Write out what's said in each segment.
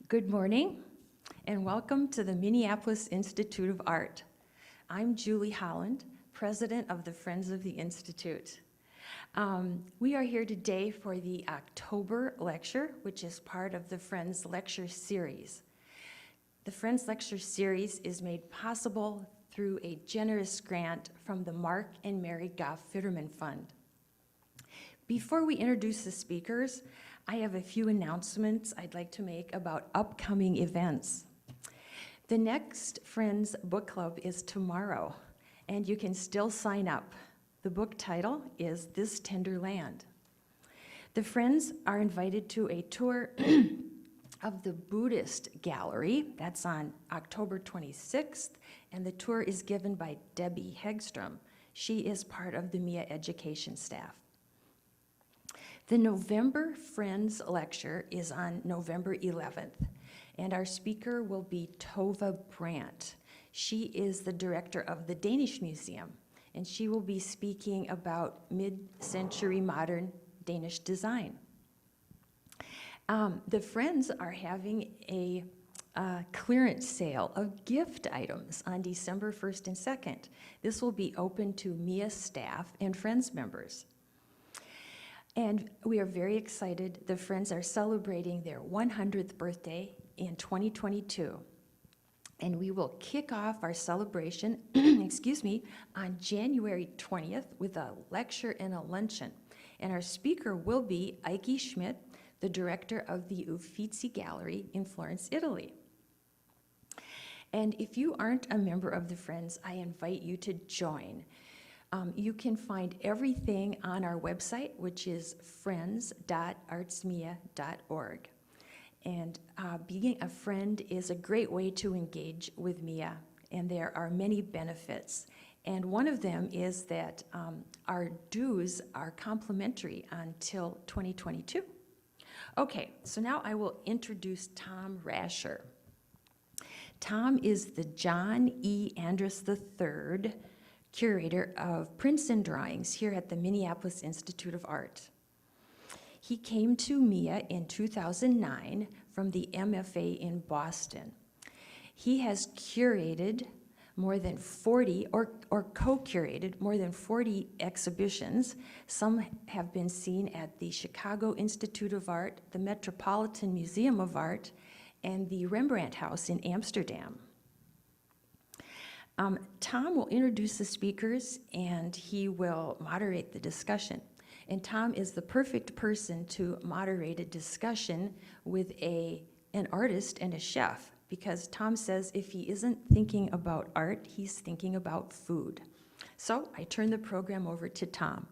Good morning, and welcome to the Minneapolis Institute of Art. I'm Julie Holland, president of the Friends of the Institute. We are here today for the October lecture, which is part of the Friends Lecture Series. The Friends Lecture Series is made possible through a generous grant from the Mark and Mary Goff Fiterman Fund. Before we introduce the speakers, I have a few announcements I'd like to make about upcoming events. The next Friends Book Club is tomorrow, and you can still sign up. The book title is This Tender Land. The Friends are invited to a tour of the Buddhist Gallery. That's on October 26th, and the tour is given by Debbie Hegstrom. She is part of the MIA education staff. The November Friends lecture is on November 11th, and our speaker will be Tova Brandt. She is the director of the Danish Museum, and she will be speaking about mid-century modern Danish design. The Friends are having a clearance sale of gift items on December 1st and 2nd. This will be open to MIA staff and Friends members. And we are very excited. The Friends are celebrating their 100th birthday in 2022. And we will kick off our celebration, on January 20th with a lecture and a luncheon. And our speaker will be Eike Schmidt, the director of the Uffizi Gallery in Florence, Italy. And if you aren't a member of the Friends, I invite you to join. You can find everything on our website, which is friends.artsmia.org. And being a friend is a great way to engage with MIA, and there are many benefits. And one of them is that our dues are complimentary until 2022. Okay, so now I will introduce Tom Rasher. Tom is the John E. Andrus III curator of prints and drawings here at the Minneapolis Institute of Art. He came to MIA in 2009 from the MFA in Boston. He has curated more than 40, or co-curated more than 40 exhibitions. Some have been seen at the Chicago Institute of Art, the Metropolitan Museum of Art, and the Rembrandt House in Amsterdam. Tom will introduce the speakers, and he will moderate the discussion. And Tom is the perfect person to moderate a discussion with an artist and a chef, because Tom says if he isn't thinking about art, he's thinking about food. So I turn the program over to Tom.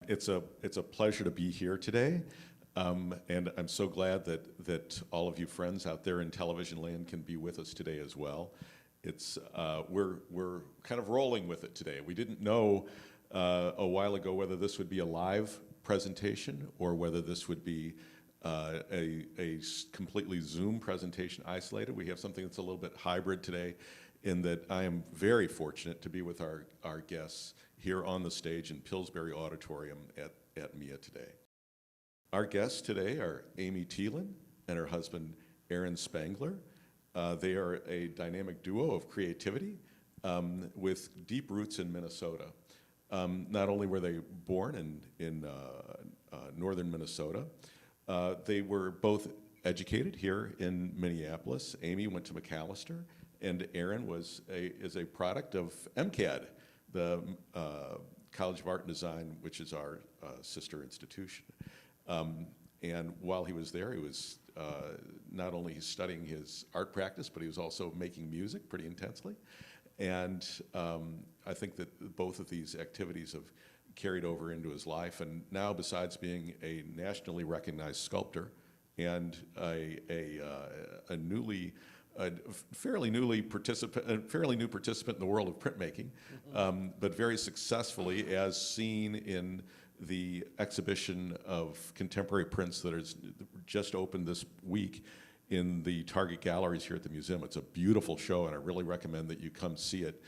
It's a pleasure to be here today, and I'm so glad that all of you friends out there in television land can be with us today as well. It's we're kind of rolling with it today. We didn't know a while ago whether this would be a live presentation or whether this would be a completely Zoom presentation isolated. We have something that's a little bit hybrid today, in that I am very fortunate to be with our guests here on the stage in Pillsbury Auditorium at MIA today. Our guests today are Amy Thielen and her husband Aaron Spangler. They are a dynamic duo of creativity with deep roots in Minnesota. Not only were they born in northern Minnesota, they were both educated here in Minneapolis. Amy went to McAllister, and Aaron is a product of MCAD, the College of Art and Design, which is our sister institution. And while he was there, he was not only studying his art practice, but he was also making music pretty intensely. And I think that both of these activities have carried over into his life. And now, besides being a nationally recognized sculptor and a fairly new participant in the world of printmaking, but very successfully, as seen in the exhibition of contemporary prints that is just opened this week in the Target galleries here at the museum. It's a beautiful show, and I really recommend that you come see it.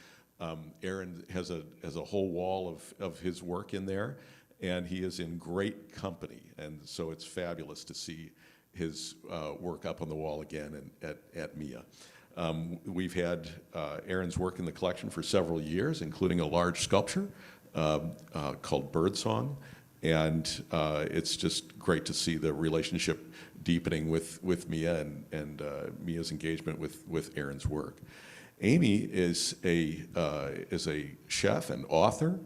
Aaron has a whole wall of his work in there, and he is in great company, and so it's fabulous to see his work up on the wall again at MIA. We've had Aaron's work in the collection for several years, including a large sculpture called Birdsong, and it's just great to see the relationship deepening with Mia and Mia's engagement with Aaron's work. Amy is a chef and author.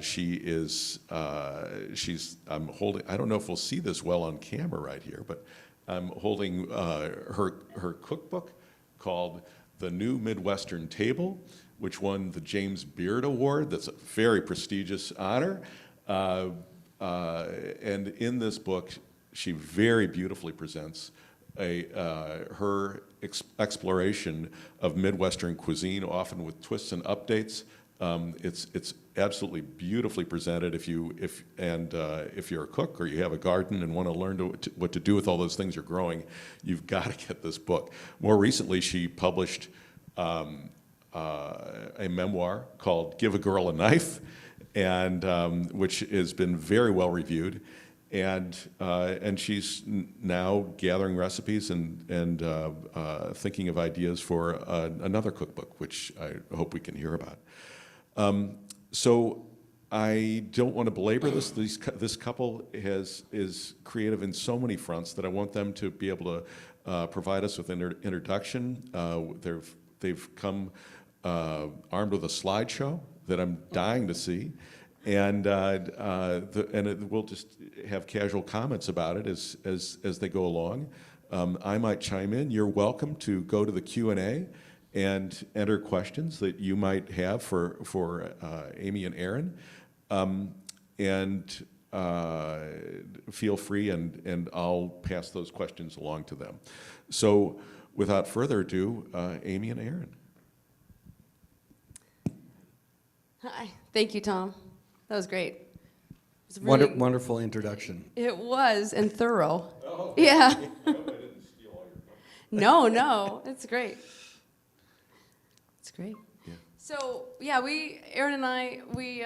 She's I'm holding, I don't know if we'll see this well on camera right here, but I'm holding her cookbook called The New Midwestern Table, which won the James Beard Award. That's a very prestigious honor. And in this book, she very beautifully presents her exploration of Midwestern cuisine, often with twists and updates. It's absolutely beautifully presented. If you're a cook or you have a garden and want to learn what to do with all those things you're growing, you've got to get this book. More recently, she published a memoir called "Give a Girl a Knife," and which has been very well reviewed. And she's now gathering recipes and thinking of ideas for another cookbook, which I hope we can hear about. So I don't want to belabor this. This couple is creative in so many fronts that I want them to be able to provide us with an introduction. They've come armed with a slideshow that I'm dying to see. And we'll just have casual comments about it as they go along. I might chime in. You're welcome to go to the Q&A and enter questions that you might have for Amy and Aaron. Feel free, and I'll pass those questions along to them. So without further ado, Amy and Aaron. Hi. Thank you, Tom. That was great. It was really, wonderful introduction. It was, and thorough. Oh, yeah. I hope I didn't steal all your fun. No, it's great. It's great. Yeah. So yeah, Aaron and I, we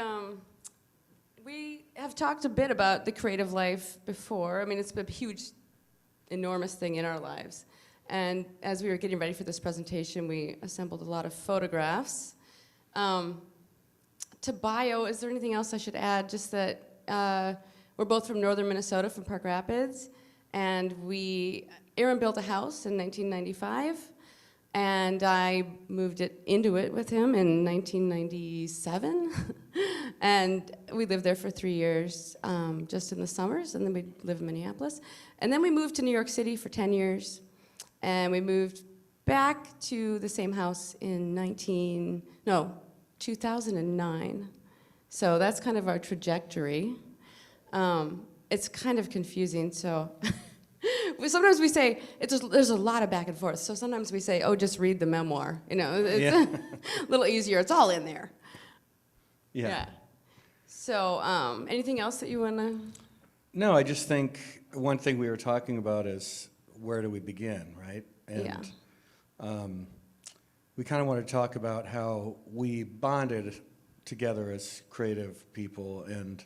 have talked a bit about the creative life before. I mean, it's a huge, enormous thing in our lives. And as we were getting ready for this presentation, we assembled a lot of photographs. To bio, is there anything else I should add? Just that we're both from northern Minnesota, from Park Rapids, and Aaron built a house in 1995, and I moved into it with him in 1997, and we lived there for 3 years, just in the summers, and then we lived in Minneapolis, and then we moved to New York City for 10 years, and we moved back to the same house in 2009. So that's kind of our trajectory. It's kind of confusing, so sometimes we say, there's a lot of back and forth, so sometimes we say, oh, just read the memoir. You know, it's a little easier, it's all in there. Yeah. So anything else that you want to? No, I just think one thing we were talking about is where do we begin, right? And we kind of want to talk about how we bonded together as creative people and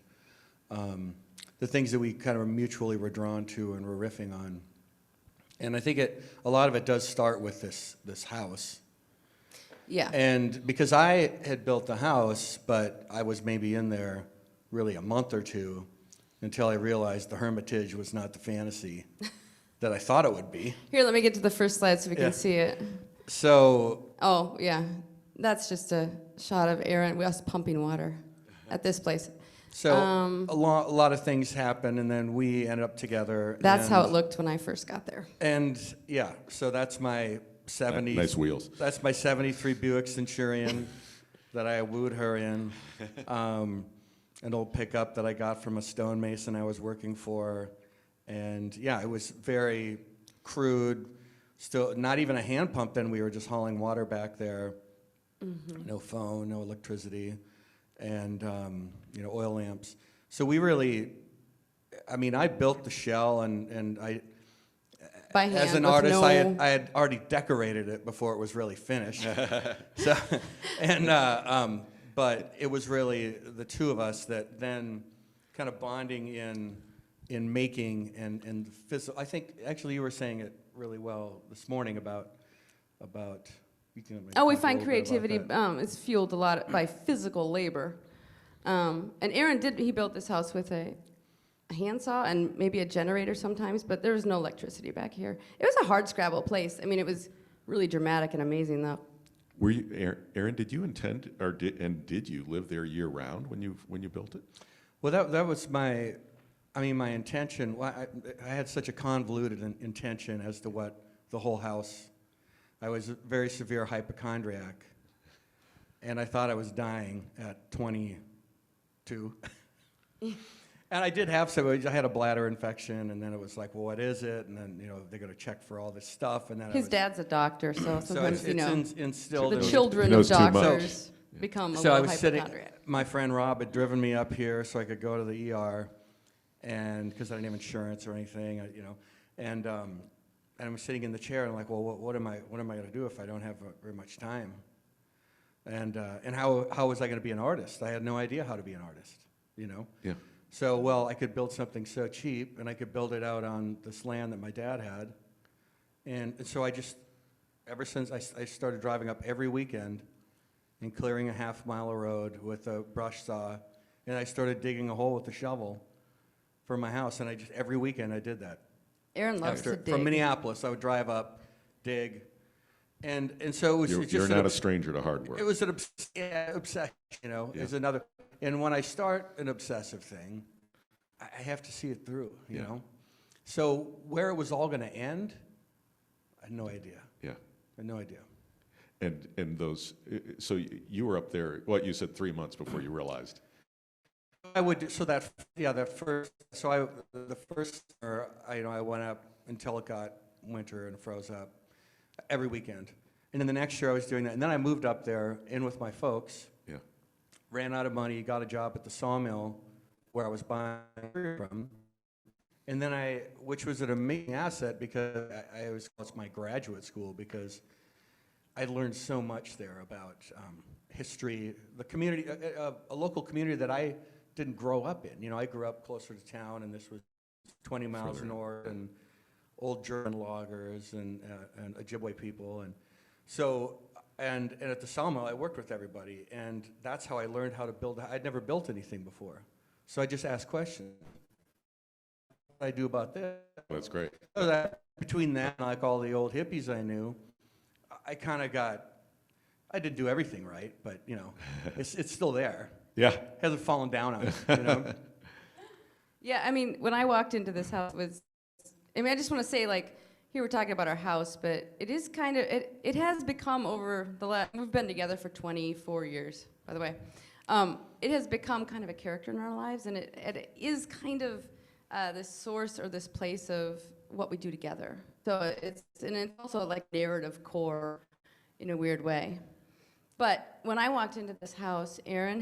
the things that we kind of mutually were drawn to and were riffing on. And I think a lot of it does start with this house. Yeah. And because I had built the house, but I was maybe in there really a month or two until I realized the Hermitage was not the fantasy that I thought it would be. Here, let me get to the first slide so we can see it. So. Oh, yeah. That's just a shot of Aaron, us pumping water at this place. So a lot of things happened, and then we ended up together. That's how it looked when I first got there. And yeah, so that's my 70. Nice wheels. That's my 73 Buick Centurion that I wooed her in. An old pickup that I got from a stonemason I was working for. And yeah, it was very crude. Still, not even a hand pump then. We were just hauling water back there. Mm-hmm. No phone, no electricity, and oil lamps. So we really, I mean, I built the shell, and I, by hand, as an artist, I had already decorated it before it was really finished. So, and but it was really the two of us that then kind of bonding in in making and physical. I think actually you were saying it really well this morning about you can maybe Oh, we talk a find little bit about creativity that. is fueled a lot by physical labor. And Aaron he built this house with a handsaw and maybe a generator sometimes, but there was no electricity back here. It was a hard scrabble place. I mean, it was really dramatic and amazing though. Were you, Aaron? Did you intend, or did you live there year round when you built it? Well, that was my intention. Well, I had such a convoluted intention as to what the whole house. I was a very severe hypochondriac, and I thought I was dying at 22. And I did have some. I had a bladder infection, and then it was like, well, what is it? And then they're going to check for all this stuff, and then His dad's a doctor, so sometimes it's instilled the in me. children He of knows too much. doctors become a So I little was sitting. hypochondriac. My friend Rob had driven me up here so I could go to the ER, and because I didn't have insurance or anything, and I was sitting in the chair and I'm like, well, what am I going to do if I don't have very much time? And how was I going to be an artist? I had no idea how to be an artist, Yeah. So, well, I could build something so cheap, and I could build it out on this land that my dad had. And so ever since I started driving up every weekend and clearing a half-mile of road with a brush saw, and I started digging a hole with a shovel for my house, and every weekend I did that. Aaron loves to dig. From Minneapolis, I would drive up, dig, and so it was You're, just you're not a stranger to hard work. it was an obsession, Yeah. is another. And when I start an obsessive thing, I have to see it through, you Yeah. know. So where it was all going to end, I had no idea. Yeah. I had no idea. And those, so you were up there, you said 3 months before you realized. I would so that first the first summer, I went up until it got winter and froze up every weekend, and then the next year I was doing that, and then I moved up there in with my folks. Yeah. Ran out of money, got a job at the sawmill where I was buying from, and then which was an amazing asset because I always call it my graduate school because I learned so much there about history, the community, a local community that I didn't grow up in. I grew up closer to town, and this was 20 miles Further. north, and old German loggers and Ojibwe people, and so and at the sawmill I worked with everybody, and that's how I learned how to build. I'd never built anything before, so I just asked questions. What do I do about this? That's great. So that between that and like all the old hippies I knew, I kind of I didn't do everything right, but it's still there. Yeah. Hasn't fallen down on me, Yeah, I mean, when I walked into this house, I just want to say, here we're talking about our house, but it is kind of, it has become we've been together for 24 years, by the way. It has become kind of a character in our lives, and it is kind of this source or this place of what we do together. So it's also like narrative core in a weird way. But when I walked into this house, Aaron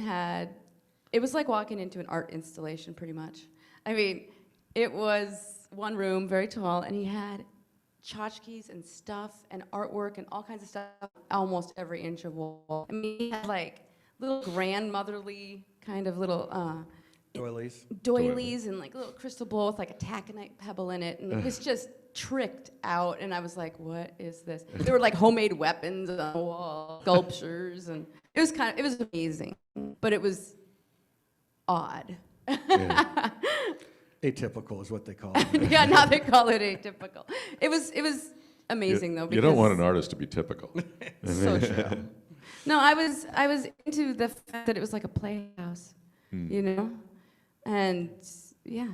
it was like walking into an art installation pretty much. I mean, it was one room, very tall, and he had tchotchkes and stuff and artwork and all kinds of stuff, almost every inch of wall. I mean, he had little grandmotherly kind of little doilies and little crystal bowl with a taconite pebble in it, and it was just tricked out, and I was like, what is this? There were homemade weapons on the wall, sculptures, and it was amazing, but it was odd. Yeah. Atypical is what they call it. Yeah, now they call it atypical. It was amazing though. You don't want an artist to be typical. So true. No, I was into the fact that it was like a playhouse, and yeah,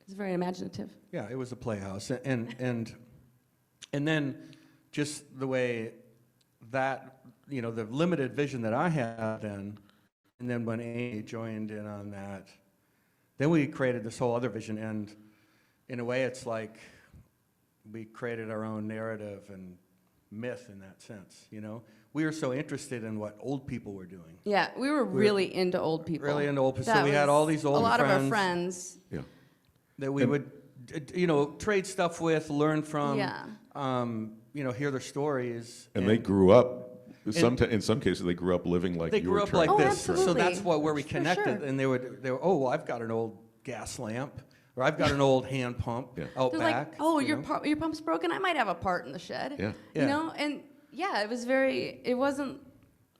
it's very imaginative. Yeah, it was a playhouse, and then just the way that the limited vision that I had then, and then when Amy joined in on that, then we created this whole other vision, and in a way, it's like we created our own narrative and myth in that sense. We were so interested in what old people were doing. Yeah, we were really into old people. Really into old people. That So we had was all these old a lot friends of our friends. Yeah. that we would, trade stuff with, learn from. Yeah. Hear their stories. And they grew up. In some cases, they grew up living like They you grew were up trying like Oh, this, so absolutely. that's where we For connected. sure. And they were, oh, well, I've got an old gas lamp. Or I've got an old hand pump Yeah. out They're back. like, oh, you your know? your pump's broken. I might have a part in the shed. Yeah. Yeah. You know, and yeah, it wasn't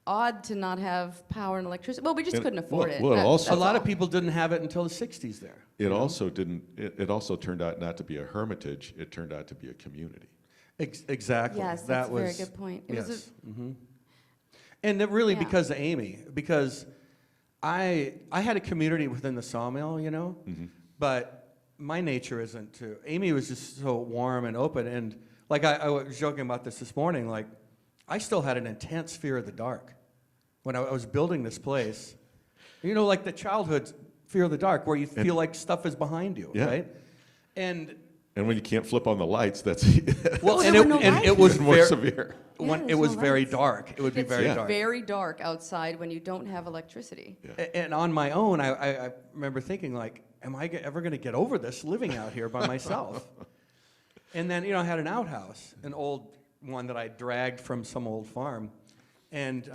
odd to not have power and electricity. Well, we just And- couldn't afford well, it. well, it also- A That's lot all. of people didn't have it until the 60s there. It also didn't. It also turned out not to be a hermitage. It turned out to be a community. Exactly. Yes, that that's a very was, good point. It yes. was And that really Yeah. because of Amy, because I had a community within the sawmill, you know, but my nature isn't to. Amy was just so warm and open, and like I was joking about this morning, like I still had an intense fear of the dark when I was building this place. You know, like the childhood fear of the dark, where you feel like stuff is behind you, Yeah. right? And And when you can't flip on the lights, that's well, Oh, and there it, were no and it lights? was more very, severe. Yeah, it there's was no very lights. dark. It would be it's very Yeah. dark. very dark outside when you don't have electricity. And on my own, I remember thinking, like, am I ever going to get over this living out here by myself? And then, you know, I had an outhouse, an old one that I dragged from some old farm. And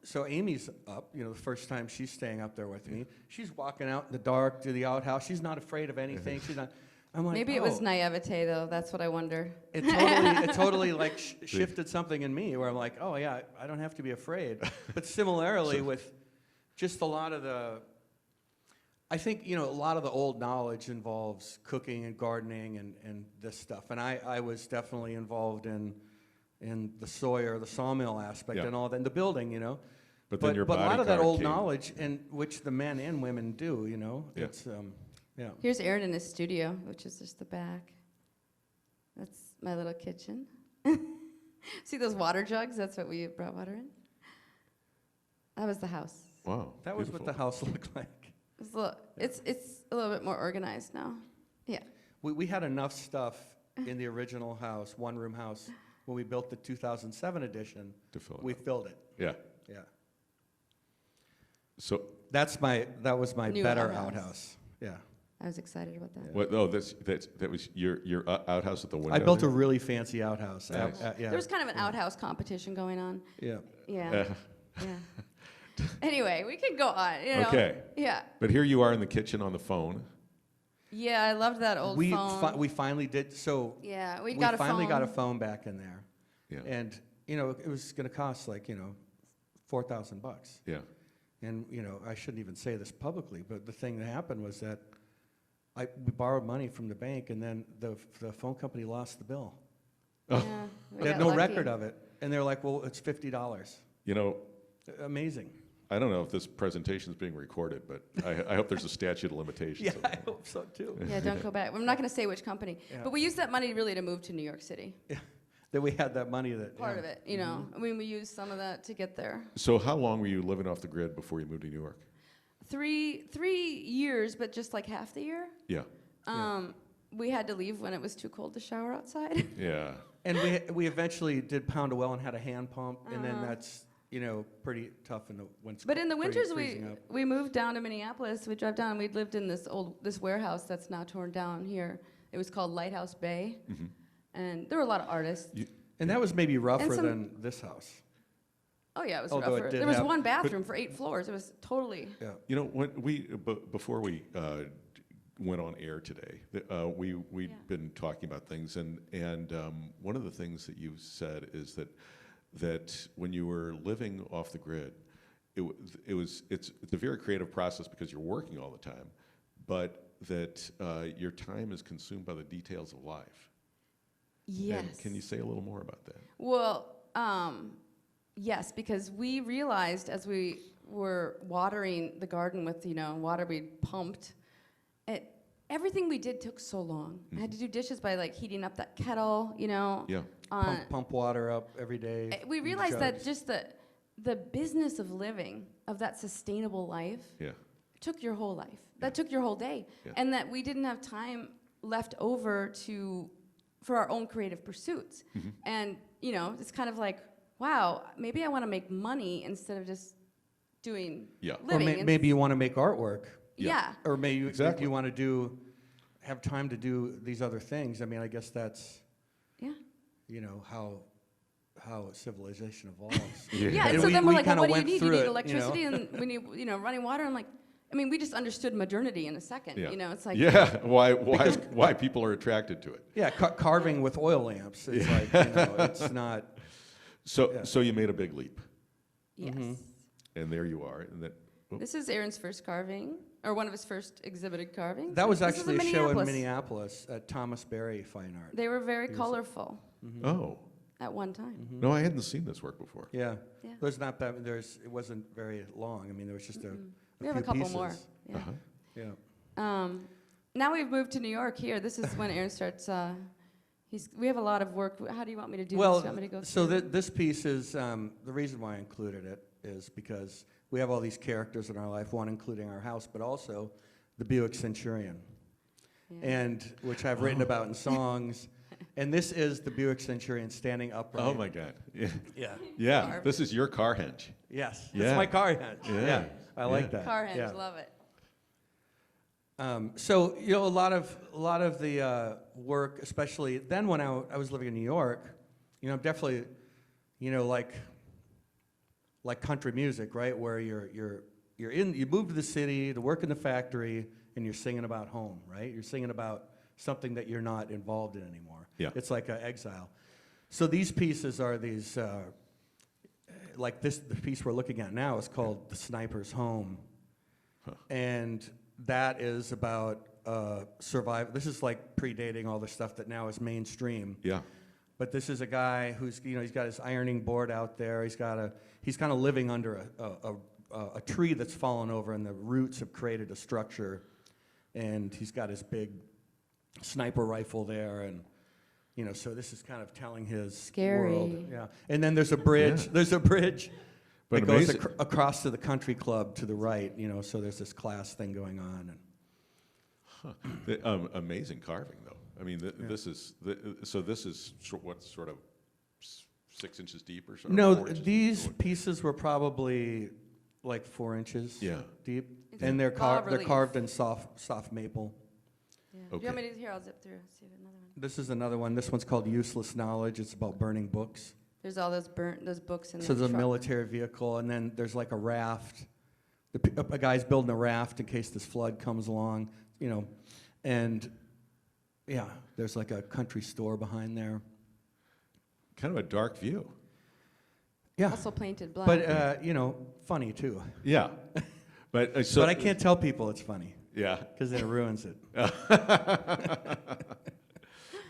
so Amy's up, you know, the first time she's staying up there with me. She's walking out in the dark to the outhouse. She's not afraid of anything. She's not. I'm like, Maybe it was oh. naivete, though. That's what I wonder. It totally like shifted something in me where I'm like, oh yeah, I don't have to be afraid. But similarly with just a lot of I think, you know, a lot of the old knowledge involves cooking and gardening and this stuff. And I was definitely involved in the the sawmill aspect Yeah. and all that, and the building, you know. But then your a lot of that bodyguard old came. knowledge, and which the men and women do, you know. Yeah. It's yeah. Here's Aaron in his studio, which is just the back. That's my little kitchen. See those water jugs? That's what we brought water in. That was the house. Wow. That was what the beautiful. house looked like. It's a little bit more organized now. Yeah. We had enough stuff in the original house, one-room house, when we built the 2007 edition. To fill it We up. filled it. Yeah. Yeah. So That was my New better outhouse. outhouse. Yeah. I was excited about that. what? Oh, that was your outhouse at the window. I built a there? really fancy outhouse. Nice. Yeah. There was kind of an outhouse competition going on. Yeah. Yeah. Yeah. Anyway, we could go on. You know. Okay. Yeah. But here you are in the kitchen on the phone. Yeah, I loved that old phone. We finally did. So Yeah, we got a finally phone. got a phone back in there, Yeah. and you know it was going to cost like $4,000. Yeah. And you know I shouldn't even say this publicly, but the thing that happened was that we borrowed money from the bank, and then the phone company lost the bill. Yeah, we They had got no lucky. record of it, and they're like, "Well, it's $50." You know, Amazing. I don't know if this presentation is being recorded, but I hope there's a statute of limitations. Yeah, on I it. hope so too. Yeah, don't go back. I'm not going to say which company, Yeah. but we used that money really to move to New York City. That we had that money that Part yeah. of it, you know. I mean, we used some of that to get there. So how long were you living off the grid before you moved to New York? 3 years, but just like half the year. Yeah. We had to leave when it was too cold to shower outside. Yeah. And we eventually did pound a well and had a hand pump, and then that's pretty tough when it's But in the pretty winters, freezing up. we moved down to Minneapolis. We drove down. We'd lived in this warehouse that's now torn down here. It was called Lighthouse Bay, and there were a lot of artists. And that was maybe rougher some- than this house. Oh yeah, it was Although it rougher. did There was have- one bathroom for 8 floors. It was totally. Yeah. You know, when before we went on air today, we'd Yeah. been talking about things, and one of the things that you said is that when you were living off the grid, it's a very creative process because you're working all the time, but that your time is consumed by the details of life. Yes. And can you say a little more about that? Well, yes, because we realized as we were watering the garden with water we pumped, everything we did took so long. I had to do dishes by like heating up that kettle, Yeah. Pump water up every day. We in realized that jugs. just the business of living, of that sustainable life, Yeah. took your whole life. That took your whole day. Yeah. And that we didn't have time left over for our own creative pursuits. And, it's kind of like, wow, maybe I want to make money instead of just doing Yeah. Or living. And maybe you want to make artwork, yeah. or maybe Exactly. you want to have time to do these other things. I mean, I guess that's Yeah. how civilization evolves. Yeah, And and so we- then we're we like, well, kinda what do you went need? You through need it, electricity and we need, running water. I'm like, I mean, we just understood modernity in a second. Yeah. You know, it's like Yeah, why people are attracted to it. Yeah, carving with oil lamps. It's like, you know, it's not. So you made a big leap, yes. and there you are. And that, This is Aaron's first carving, or one of his first exhibited carvings. That was This is actually a show in Minneapolis at Thomas Berry Fine Art. They were very colorful oh, at one time. no, I hadn't seen this work before. Yeah. Yeah. There's not that. It wasn't very long. I mean, there was just a We have a few couple pieces. more. Yeah. Uh-huh. Yeah. Now we've moved to New York here. This is when Aaron starts. We have a lot of work. How do you want me to do this? Well, Do you want me to go so through? this piece is the reason why I included it is because we have all these characters in our life. One including our house, but also the Buick Centurion, Yeah. and which I've written about in songs. And this is the Buick Centurion standing upright. Oh my God. Yeah. Yeah. Yeah. Carved. This is your car henge. Yes. Yeah. It's my car henge. Yeah. Yeah. I like Yeah. that. Car henge, Yeah. love it. So you know, a lot of the work, especially then when I was living in New York, you know, definitely, you know, like country music, right? Where you move to the city to work in the factory, and you're singing about home, right? You're singing about something that you're not involved in anymore. Yeah. It's like an exile. So these pieces are these, like this, the piece we're looking at now is called The Sniper's Home. Huh. And that is about survival. This is like predating all the stuff that now is mainstream. Yeah. But this is a guy who's, you know, he's got his ironing board out there. He's kind of living under a tree that's fallen over, and the roots have created a structure. And he's got his big sniper rifle there, and you know, so this is kind of telling his Scary. world. Yeah. And then there's a bridge. Yeah. There's a bridge But that goes amazing. across to the country club to the right. You know, so there's this class thing going on. And Amazing carving, though. I mean, this is what, sort of 6 inches deep or something? no, 4 inches deep, these or what? pieces were probably like 4 inches Yeah. deep, It's and they're bas relief. carved in soft maple. Yeah. Do you want Okay. me to? Here, I'll zip through. See if another one. This is another one. This one's called Useless Knowledge. It's about burning books. There's all those books in So the there's a truck. military vehicle, and then there's like a raft. A guy's building a raft in case this flood comes along, you know. And yeah, there's like a country store behind there. Kind of a dark view. Yeah, Also painted black. but you know, funny too. Yeah. But But I can't tell people it's funny Yeah. because then it ruins it.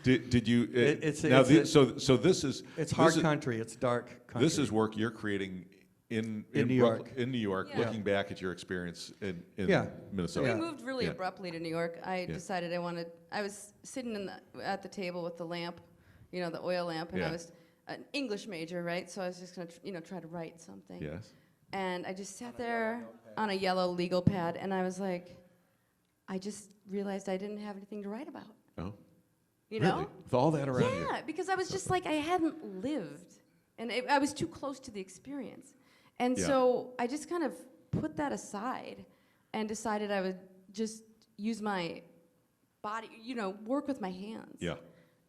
Did you? It's now. a- So this is. It's this hard is- country. It's dark country. This is work you're creating in New York. In New York, Yeah. looking back at your experience in Yeah. So Minnesota. we Yeah. moved really Yeah. abruptly to New York. I Yeah. decided I was sitting at the table with the lamp, you know, the oil lamp, and Yeah. I was an English major, right? So I was just gonna, try to write something. Yes. And I just sat there on a yellow legal pad, and I was like, I just realized I didn't have anything to write about. Oh. You Really? know? With all that around you. Yeah, because I was just like, I hadn't lived, and I was too close to the experience. And Yeah. so I just kind of put that aside and decided I would just use my body, work with my hands. Yeah.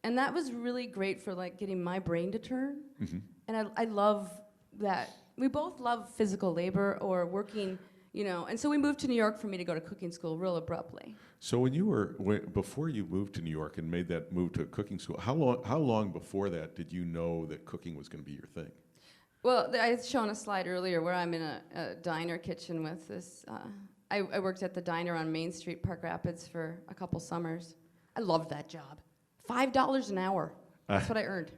And that was really great for like getting my brain to turn. Mm-hmm. And I love that. We both love physical labor or working, and so we moved to New York for me to go to cooking school real abruptly. So before you moved to New York and made that move to cooking school, how long before that did you know that cooking was going to be your thing? Well, I had shown a slide earlier where I'm in a diner kitchen with this. I worked at the diner on Main Street, Park Rapids, for a couple summers. I loved that job. $5 an hour. That's what I earned.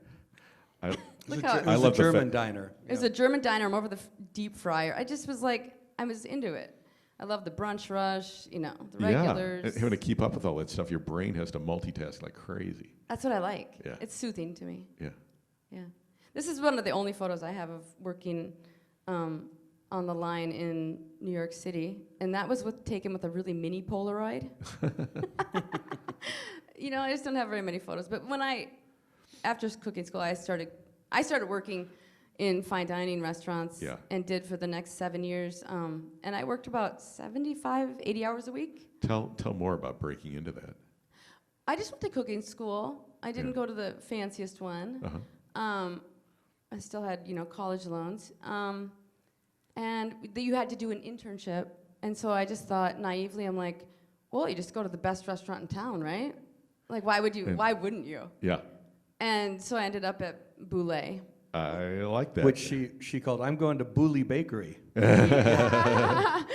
Look how It was love a the German diner. it was a German diner. I'm over the deep fryer. I just was like, I was into it. I love the brunch rush, the regulars. Yeah. Having to keep up with all that stuff, your brain has to multitask like crazy. That's what I like. Yeah. It's soothing to me. Yeah. Yeah. This is one of the only photos I have of working on the line in New York City. And that was taken with a really mini Polaroid. I just don't have very many photos. But after cooking school, I started working in fine dining restaurants. Yeah. And did for the next 7 years. And I worked about 75, 80 hours a week. Tell more about breaking into that. I just went to cooking school. I didn't Yeah. go to the fanciest one. Uh-huh. I still had, college loans. And you had to do an internship And so I just thought naively, I'm like, well, you just go to the best restaurant in town, right? Like, why wouldn't you? Yeah. And so I ended up at Boulé. I like that. Which she called, I'm going to Booley Bakery. At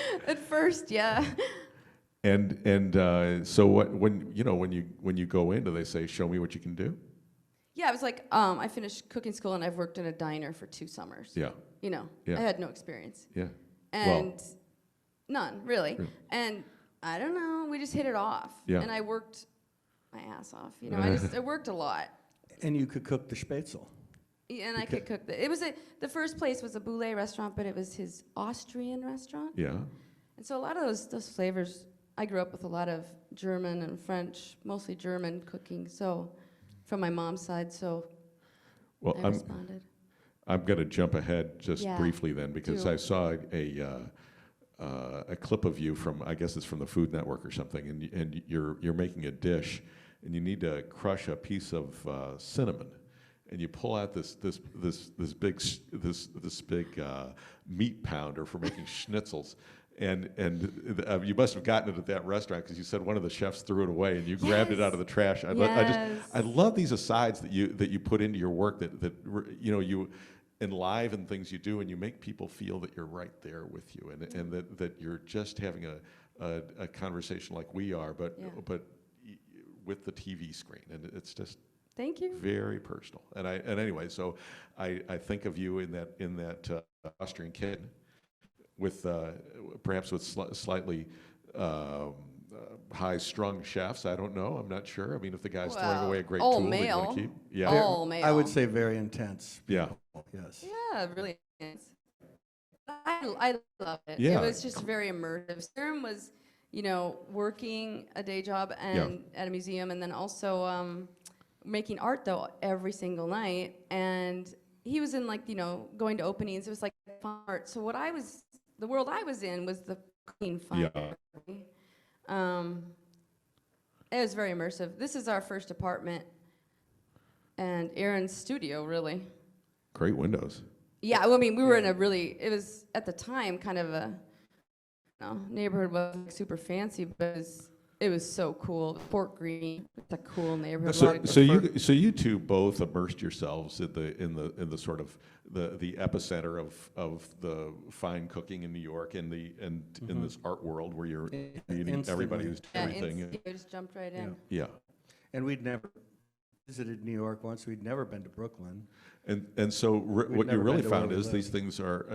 first, yeah. And so when you go in, do they say, show me what you can do? Yeah, I was like, I finished cooking school and I've worked in a diner for 2 summers. Yeah. You know, Yeah. I had no experience. Yeah. And none, really. Really. And I don't know, we just hit it off. Yeah. And I worked my ass off. You know, I worked a lot. And you could cook the spätzle. Yeah, and I could cook the first place was a Boulé restaurant, but it was his Austrian restaurant. Yeah. And so a lot of those flavors, I grew up with a lot of German and French, mostly German cooking, so from my mom's side, so Well, I responded. I'm going to jump ahead just Yeah. briefly then, because Do. I saw a clip of you from, I guess it's from the Food Network or something, and you're making a dish, and you need to crush a piece of cinnamon, and you pull out this big meat pounder for making schnitzels. And you must have gotten it at that restaurant because you said one of the chefs threw it away and you grabbed it out of the trash. I love these asides that you put into your work that you enliven things you do and you make people feel that you're right there with you and that you're just having a conversation like we are, but with the TV screen, and it's just Thank you. very personal. And anyway, so I think of you in that Austrian kitchen. With perhaps with slightly high-strung chefs, I don't know. I'm not sure. I mean, if the guy's throwing away a great all tool that you male. want to keep, yeah, All male. I would say very intense. yeah, Yes. Yeah, really is. I love it. Yeah. It was just very immersive. Aaron was, working a day job and at a museum, and then also making art though every single night. And he was in going to openings. It was like fun art. So the world I was in was the cooking fine. Yeah. It was very immersive. This is our first apartment, and Aaron's studio, really. great windows. Yeah, well, I mean, we were in it was at the time kind of a neighborhood wasn't super fancy, but it was so cool. Fort Greene, it's a cool neighborhood. So you two both immersed yourselves in the sort of the epicenter of the fine cooking in New York and in this art world where you're meeting everybody who's doing everything. We just jumped right in. Yeah. And we'd never visited New York once. We'd never been to Brooklyn. And so what you never really been to where found we is live. these things are,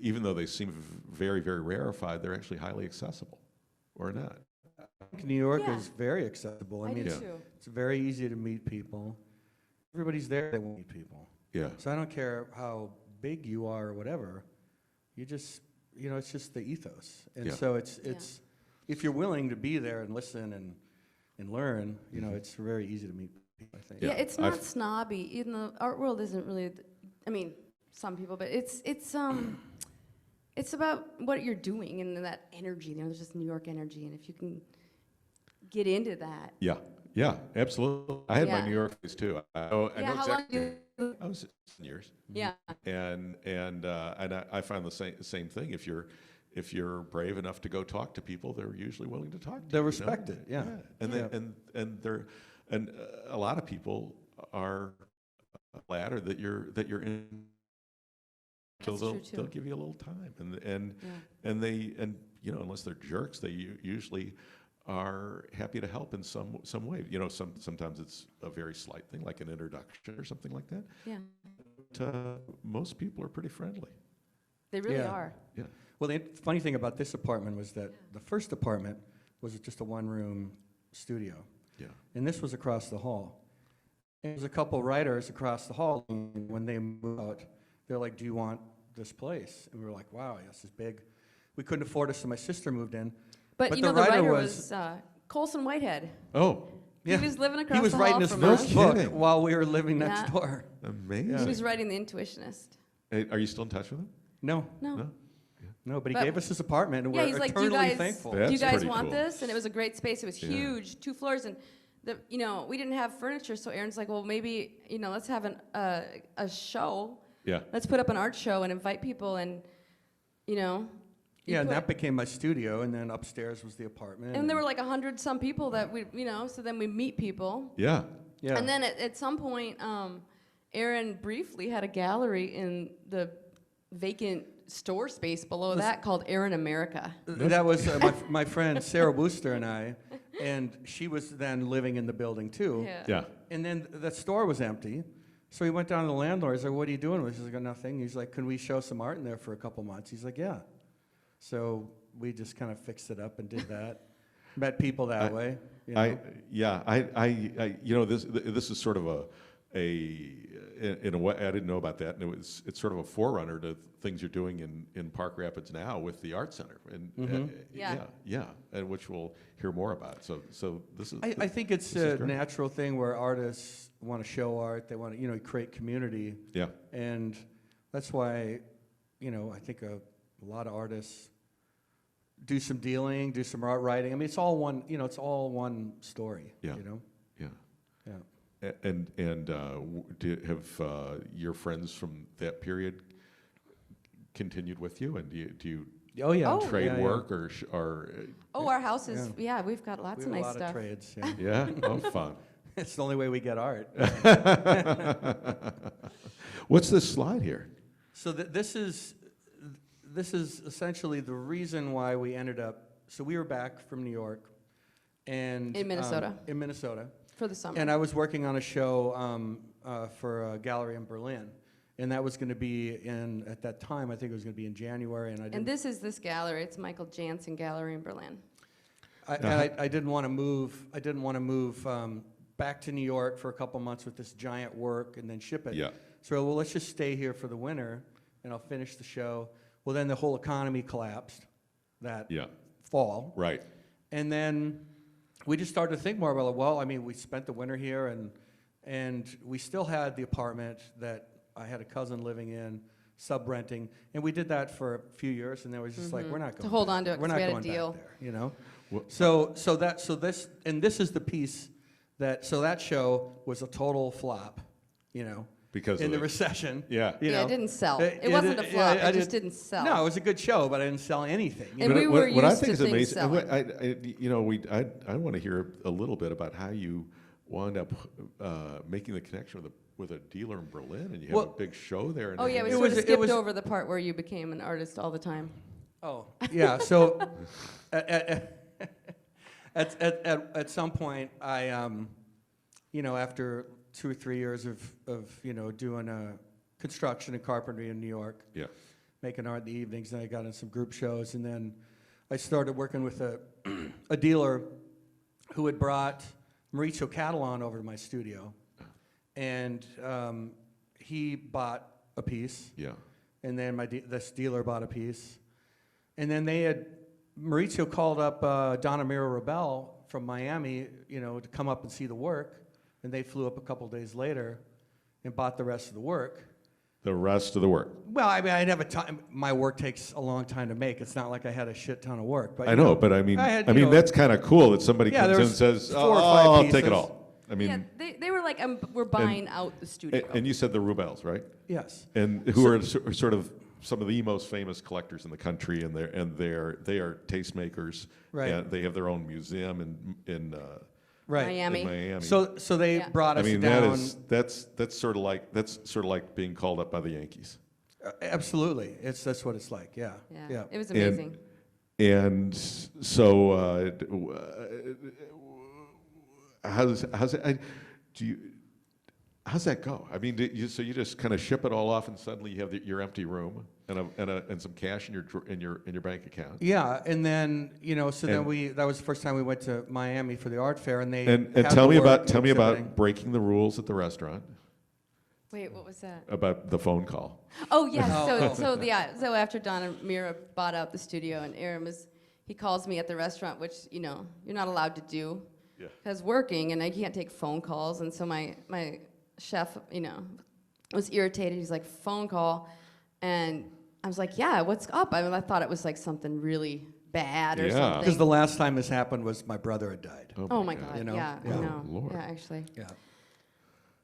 even though they seem very, very rarefied, they're actually highly accessible, or not? I think New York Yeah. is very accessible. I I mean, do Yeah. too. it's very easy to meet people. Everybody's there. They want to meet people. Yeah. So I don't care how big you are or whatever. You just, it's just the ethos. And Yeah. so it's if you're willing to be there and listen and learn, it's very easy to meet people, I think. Yeah, Yeah, it's not snobby. Even the art world isn't really. I mean, some people, but it's about what you're doing and that energy. There's just New York energy, and if you can get into that. Yeah, absolutely. I had my Yeah. New York days too. I know How long exactly. do you? I was 7 years, Yeah. and I found the same thing. If you're brave enough to go talk to people, they're usually willing to talk to you. They'll respect it, yeah. And a lot of people are glad that you're in. So That's true, too. they'll give you a little time, and they unless they're jerks, they usually are happy to help in some way. Sometimes it's a very slight thing like an introduction or something like that. Yeah. But most people are pretty friendly. They really Yeah. are. Yeah. Well, the funny thing about this apartment was that the first apartment was just a one-room studio. Yeah. And this was across the hall. And there was a couple writers across the hall, and when they moved out, they're like, do you want this place? And we were like, wow, this is big. We couldn't afford it, so my sister moved in. But But the the writer writer was- was Colson Whitehead. Oh, Yeah. He was living across He was the writing hall his from first us. book kidding. while we were living Yeah. next door. amazing. He was writing The Intuitionist. Hey, are you still in touch with him? No, No. no, but he But- gave us his apartment, and Yeah, we're he's like, do you eternally guys, thankful. do That's you guys pretty want cool. this? And it was a great space. It was Yeah. huge, 2 floors, and we didn't have furniture. So Aaron's like, well, maybe let's have a show. Yeah. Let's put up an art show and invite people, and You Yeah, and put- that became my studio, and then upstairs was the apartment. And there were like 100 some people that we, so then we meet people. Yeah. yeah. And then at some point, Aaron briefly had a gallery in the vacant store space below that called Aaron America. That was my friend Sarah Wooster and I, and she was then living in the building too. Yeah. And then the store was empty, so he went down to the landlord. He's like, "What are you doing?" He's like, "Nothing." He's like, "Can we show some art in there for a couple months?" He's like, "Yeah." So we just kind of fixed it up and did that. Met people that way. You know? This is sort of in a way, I didn't know about that, and it's sort of a forerunner to things you're doing in Park Rapids now with the Art Center, and and which we'll hear more about. So this is. I think it's this is a great. natural thing where artists want to show art. They want to, create community. Yeah. And that's why, I think a lot of artists do some dealing, do some art writing. I mean, it's all one. It's all one story. Yeah. Yeah. Yeah. And have your friends from that period continued with you, and do you Oh yeah. Oh. trade Yeah, yeah. work or Oh, our house is, we've got lots We of have a nice lot stuff. of trades. Yeah. yeah? Oh, fun. It's the only way we get art. What's this slide here? So this is essentially the reason why we ended up. So we were back from New York, and In Minnesota. In Minnesota, For the summer. and I was working on a show for a gallery in Berlin, and that was going to be at that time. I think it was going to be in January, and I didn't. And this gallery, it's Michael Jansen Gallery in Berlin. I didn't want to move. I didn't want to move back to New York for a couple months with this giant work and then ship it. Yeah. So let's just stay here for the winter, and I'll finish the show. Well, then the whole economy collapsed that Yeah. fall, Right. and then we just started to think more about, well, I mean, we spent the winter here, and we still had the apartment that I had a cousin living in, sub-renting, and we did that for a few years, and then it was just like, we're not going To hold on to it, we're 'cause not we had a going deal. back there, Well, this is the piece that show was a total flop, Because in of the the- recession. Yeah. It didn't sell. It wasn't a flop. It just didn't sell. No, it was a good show, but I didn't sell anything. And we were what I used think to is things amazing, selling. I want to hear a little bit about how you wound up making the connection with a dealer in Berlin, and you have Well- a big show there. And Oh, yeah, we It sort was- of it skipped was- over the part where you became an artist all the time. Oh, yeah. So at some point, I, after 2 or 3 years of doing construction and carpentry in New York, Yeah. making art in the evenings, and I got in some group shows, and then I started working with a dealer who had brought Mauricio Catalan over to my studio, and he bought a piece. Yeah. And then this dealer bought a piece. And then Mauricio called up Donna Mira Rebel from Miami, to come up and see the work. And they flew up a couple days later and bought the rest of the work. The rest of the work. Well, I mean, I didn't have a time. My work takes a long time to make. It's not like I had a shit ton of work. But I know, but I mean, I had, that's kind of cool that somebody Yeah, comes in there and was says, 4 or 5 I'll take pieces." it all. I mean, Yeah, they were like, we're buying out the studio. and you said the Rubels, right? Yes. And who are sort of some of the most famous collectors in the country, and they are tastemakers. Right. And they have their own museum in Right. Miami. Miami. So they Yeah. brought I us mean, down. that's sort of like being called up by the Yankees. Absolutely. That's what it's like. Yeah. Yeah, it was amazing. And so, how's that go? I mean, so you just kind of ship it all off, and suddenly you have your empty room and some cash in your bank account. Yeah, and then so then And- that was the first time we went to Miami for the art fair, and they And had tell the me work about exhibiting. breaking the rules at the restaurant, Wait, what was that? about the phone call. Oh, yes. Oh. So after Donna Mira bought out the studio, and Aaron he calls me at the restaurant, which, you're not allowed to do. Yeah. Because working, and I can't take phone calls. And so my chef, was irritated. He's like, phone call. And I was like, yeah, what's up? I thought it was like something really bad or Yeah. something. Because the last time this happened was my brother had died. Oh my God, You know? yeah, I Yeah. know. Lord. Yeah, actually. Yeah.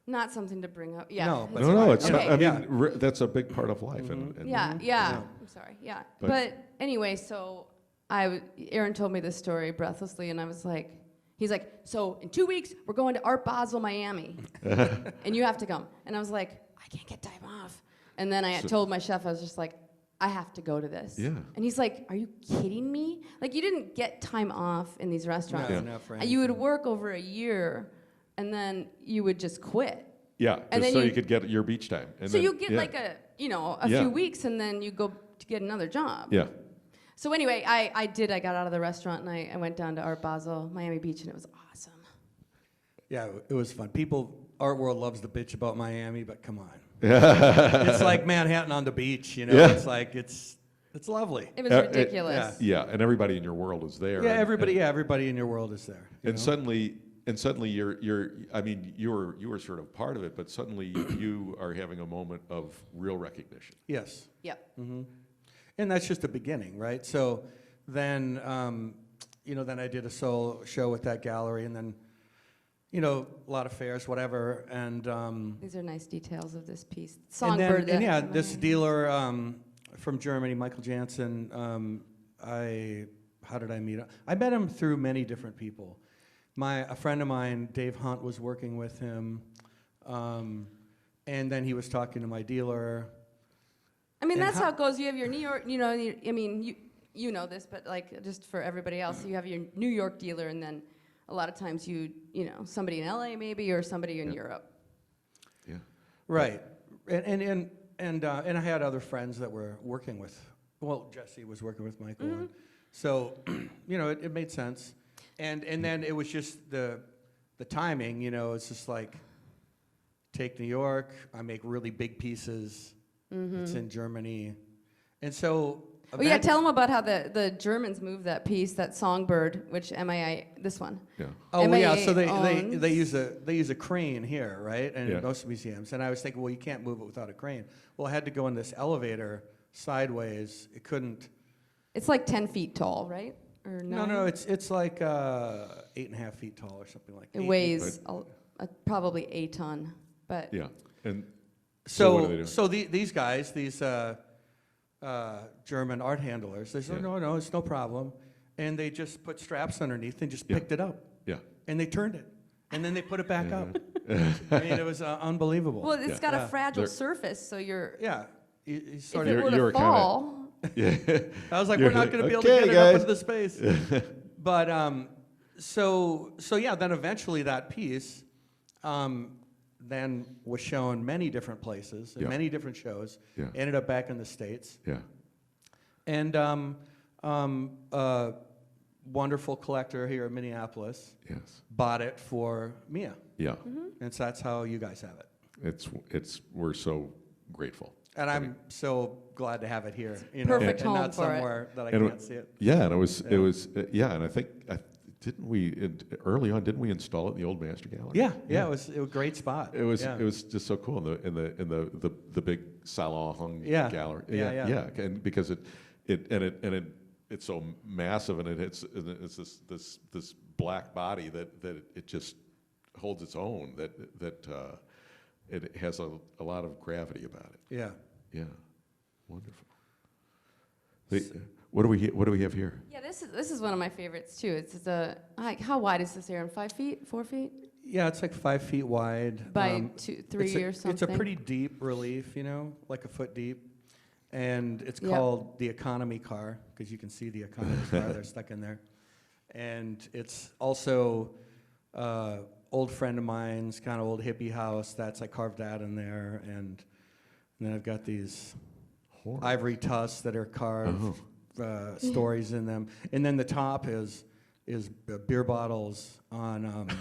Not something to bring up. Yeah. No, but- it's No, fine. it's not. Okay. I mean, Yeah. that's a big part of life. And Yeah. Yeah. I'm sorry. Yeah. But- But anyway, so Aaron told me this story breathlessly, and I was like, he's like, so in 2 weeks we're going to Art Basel, Miami, and you have to come. And I was like, I can't get time off. And then I told my chef, I was just like, I have to go to this. Yeah. And he's like, are you kidding me? Like, you didn't get time off in these restaurants. No, Yeah. not for You would anything. work over a year, and then you would just quit. Yeah, And just then so you you- could get your beach time. And So then- you get yeah. like a Yeah. few weeks, and then you go to get another job. Yeah. So anyway, I got out of the restaurant, and I went down to Art Basel, Miami Beach, and it was awesome. Yeah, it was fun. Art world loves to bitch about Miami, but come on. It's like Manhattan on the beach, you know? Yeah. It's like, it's lovely. It was Uh, ridiculous. Yeah, and everybody in your world is there. Yeah, and- everybody in your world is there. you And know? suddenly you're. I mean, you were sort of part of it, but suddenly you are having a moment of real recognition. Yes. Yep. And that's just the beginning, right? So then, then I did a solo show with that gallery, and then, a lot of fairs, whatever, and These are nice details of this piece. and Songbird. then, and yeah, that- this dealer from Germany, Michael Jansen. How did I meet him? I met him through many different people. A friend of mine, Dave Hunt, was working with him, and then he was talking to my dealer. I mean, and that's how- how it goes. You have your New York, you know this, but like just for everybody else, you have your New York dealer, and then a lot of times somebody in LA maybe, or somebody in Yeah. Europe. Yeah. Right, and I had other friends that were working with. Well, Jesse was working with Michael, and so it made sense, and then it was just the timing. It's just like take New York. I make really big pieces. It's in Germany, and so. Oh yeah, tell them about how the Germans moved that piece, that Songbird, which this one. Yeah. Oh well, yeah. So MIA they use a crane here, right? And Yeah. in most museums. And I was thinking, well, you can't move it without a crane. Well, I had to go in this elevator sideways. It couldn't. It's like 10 feet tall, right? Or No. It's like 8.5 feet tall or something like that. It weighs probably a ton, but Yeah. And so what do they do? So these guys, these German art handlers, they said, Yeah. no, it's no problem. And they just put straps underneath and just Yeah. picked it up. Yeah. And they turned it. And then they put it back up. I mean, it was unbelievable. well, it's got Yeah. a fragile They're- surface, so you're. Yeah. You If sort it of, were you were to kinda- fall, Yeah. I was like, You're we're not like, going to be able to "Okay, get it up guys." into the space. But so yeah, then eventually that piece then was shown many different places and Yeah. many different shows. Yeah. Ended up back in the States. Yeah. And a wonderful collector here in Minneapolis Yes. bought it for Mia. Yeah. And so that's how you guys have it. We're so grateful. And I'm so glad to have it here. Perfect and home not for it. somewhere that I And can't see it. Yeah, and it was Yeah. and I think early on didn't we install it in the old Master Gallery? Yeah, it was a great spot. It was Yeah. it was just so cool in the big salon hung Yeah. gallery. Yeah. And because it's so massive and it's this black body that it just holds its own that it has a lot of gravity about it. Yeah. Yeah, wonderful. What do we have here? yeah, this is one of my favorites too. It's how wide is this, Aaron? 5 feet, 4 feet, Yeah, it's like 5 feet wide. by 2, 3 or something. It's a pretty deep relief, like a foot deep. And it's Yep. called the economy car, because you can see the economy car, they're stuck in there. And it's also old friend of mine's kind of old hippie house that's I carved that in there. And then I've got these ivory tusks that are carved, stories in them. And then the top is beer bottles on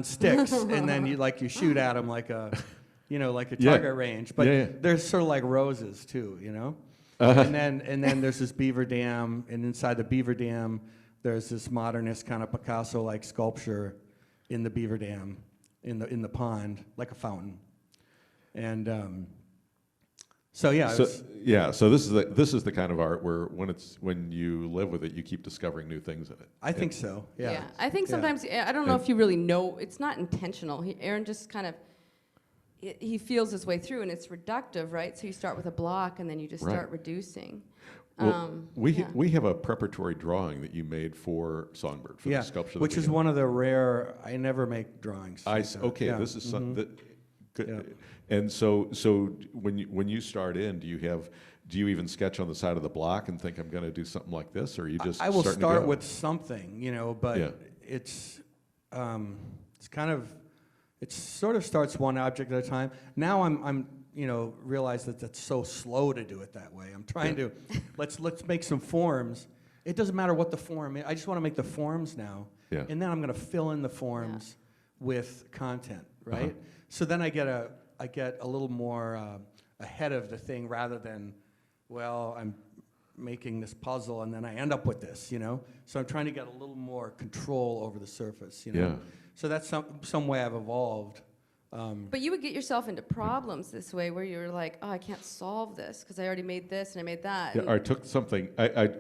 sticks, and then you shoot at them like a target range. But they're sort of like roses too, And then there's this beaver dam, and inside the beaver dam there's this modernist kind of Picasso-like sculpture in the beaver dam, in the pond, like a fountain. And so yeah. So this is the kind of art where when you live with it, you keep discovering new things in it. I think so. Yeah. I think sometimes I don't know if you really know. It's not intentional. Aaron just kind of he feels his way through, and it's reductive, right? So you start with a block, and then you just Right. start reducing. Well, we Yeah. we have a preparatory drawing that you made for Songbird, for Yeah, the sculpture. which that we is have. one of the rare, I never make drawings. like that. Okay, Yeah, this is something that, good. Yeah. And so when you start in, do you even sketch on the side of the block and think I'm going to do something like this, or are you just I will starting to start go? with something, but Yeah. it's kind of, it sort of starts one object at a time. Now I'm realize that that's so slow to do it that way. I'm trying to, let's make some forms. It doesn't matter what the form is. I just want to make the forms now. Yeah. And then I'm going to fill in the forms with content, right? Uh-huh. So then I get a little more ahead of the thing rather than, well, I'm making this puzzle and then I end up with this, So I'm trying to get a little more control over the surface, Yeah. So that's some way I've evolved. But you would get yourself into problems this way, where you're like, oh, I can't solve this because I already made this and I made that. Yeah, and- or I took something,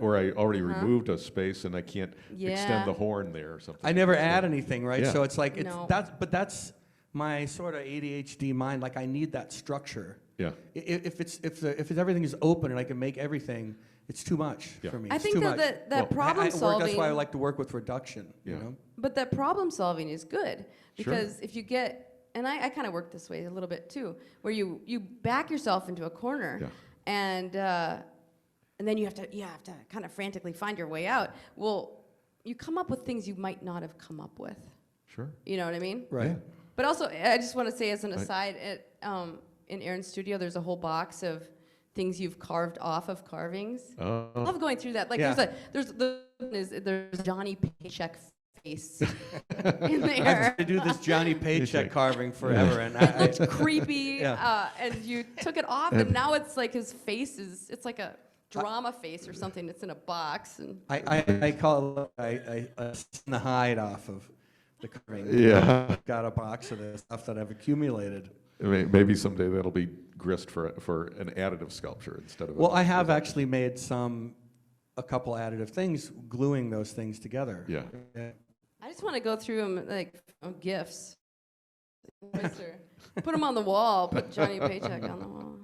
or I already removed a space and I can't Yeah. extend the horn there or something. I never So- add anything, right? Yeah. So it's like No. that's my sort of ADHD mind. Like I need that structure. Yeah. If everything is open and I can make everything, it's too much Yeah. for me. I It's think too that much. that problem solving. That's why I like to work with reduction. Yeah. But that problem solving is good, Sure. because if you get, and I kind of work this way a little bit too, where you back yourself into a corner, Yeah. and then you have to kind of frantically find your way out. Well, you come up with things you might not have come up with. Sure. You know what I mean? Right. Yeah. But also, I just want to say as an Right. aside, in Aaron's studio, there's a whole box of things you've carved off of carvings. I Oh, love going through that. Like Yeah. there's Johnny Paycheck face in I've there. had to do this Johnny Paycheck carving forever, and I, It's creepy, Yeah. and you took it off, and now it's like his face it's like a drama face or something. It's in a box, and I call it I skin the hide off of the carving. yeah. Got a box of this stuff that I've accumulated. Maybe someday that'll be grist for an additive sculpture instead of. Well, I have actually made a couple additive things, gluing those things together. Yeah. I just want to go through them like gifts. Put them on the wall. Put Johnny Paycheck on the wall.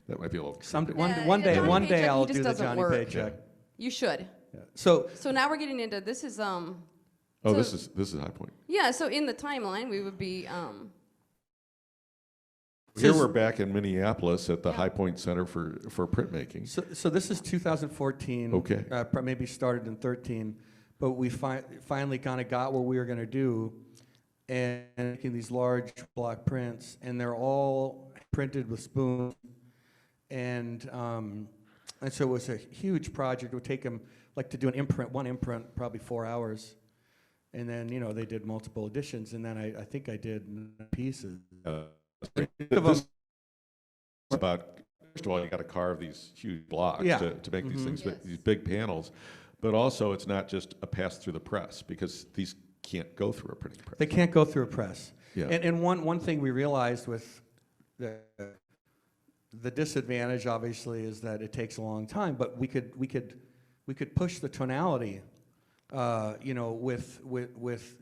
That might be a little. One day, Johnny one day Paycheck, I'll he just do the doesn't Johnny work. Paycheck. You should. Yeah. So So now we're getting into this is Oh, so- this is High Point. yeah. So in the timeline, we would be Here Says- we're back in Minneapolis at the High Point Center for printmaking. So this is 2014. Okay. Maybe started in 13, but we finally kind of got what we were going to do, and making these large block prints, and they're all printed with spoons, and so it was a huge project. It would take them like to do one imprint, probably 4 hours, and then they did multiple editions, and then I think I did 9 pieces. This is about, first of all, you got to carve these huge blocks Yeah. to make these things, Yes. these big panels. But also, it's not just a pass through the press, because these can't go through a printing press. They can't go through a press. Yeah. And one thing we realized with the disadvantage, obviously, is that it takes a long time. But we could push the tonality, with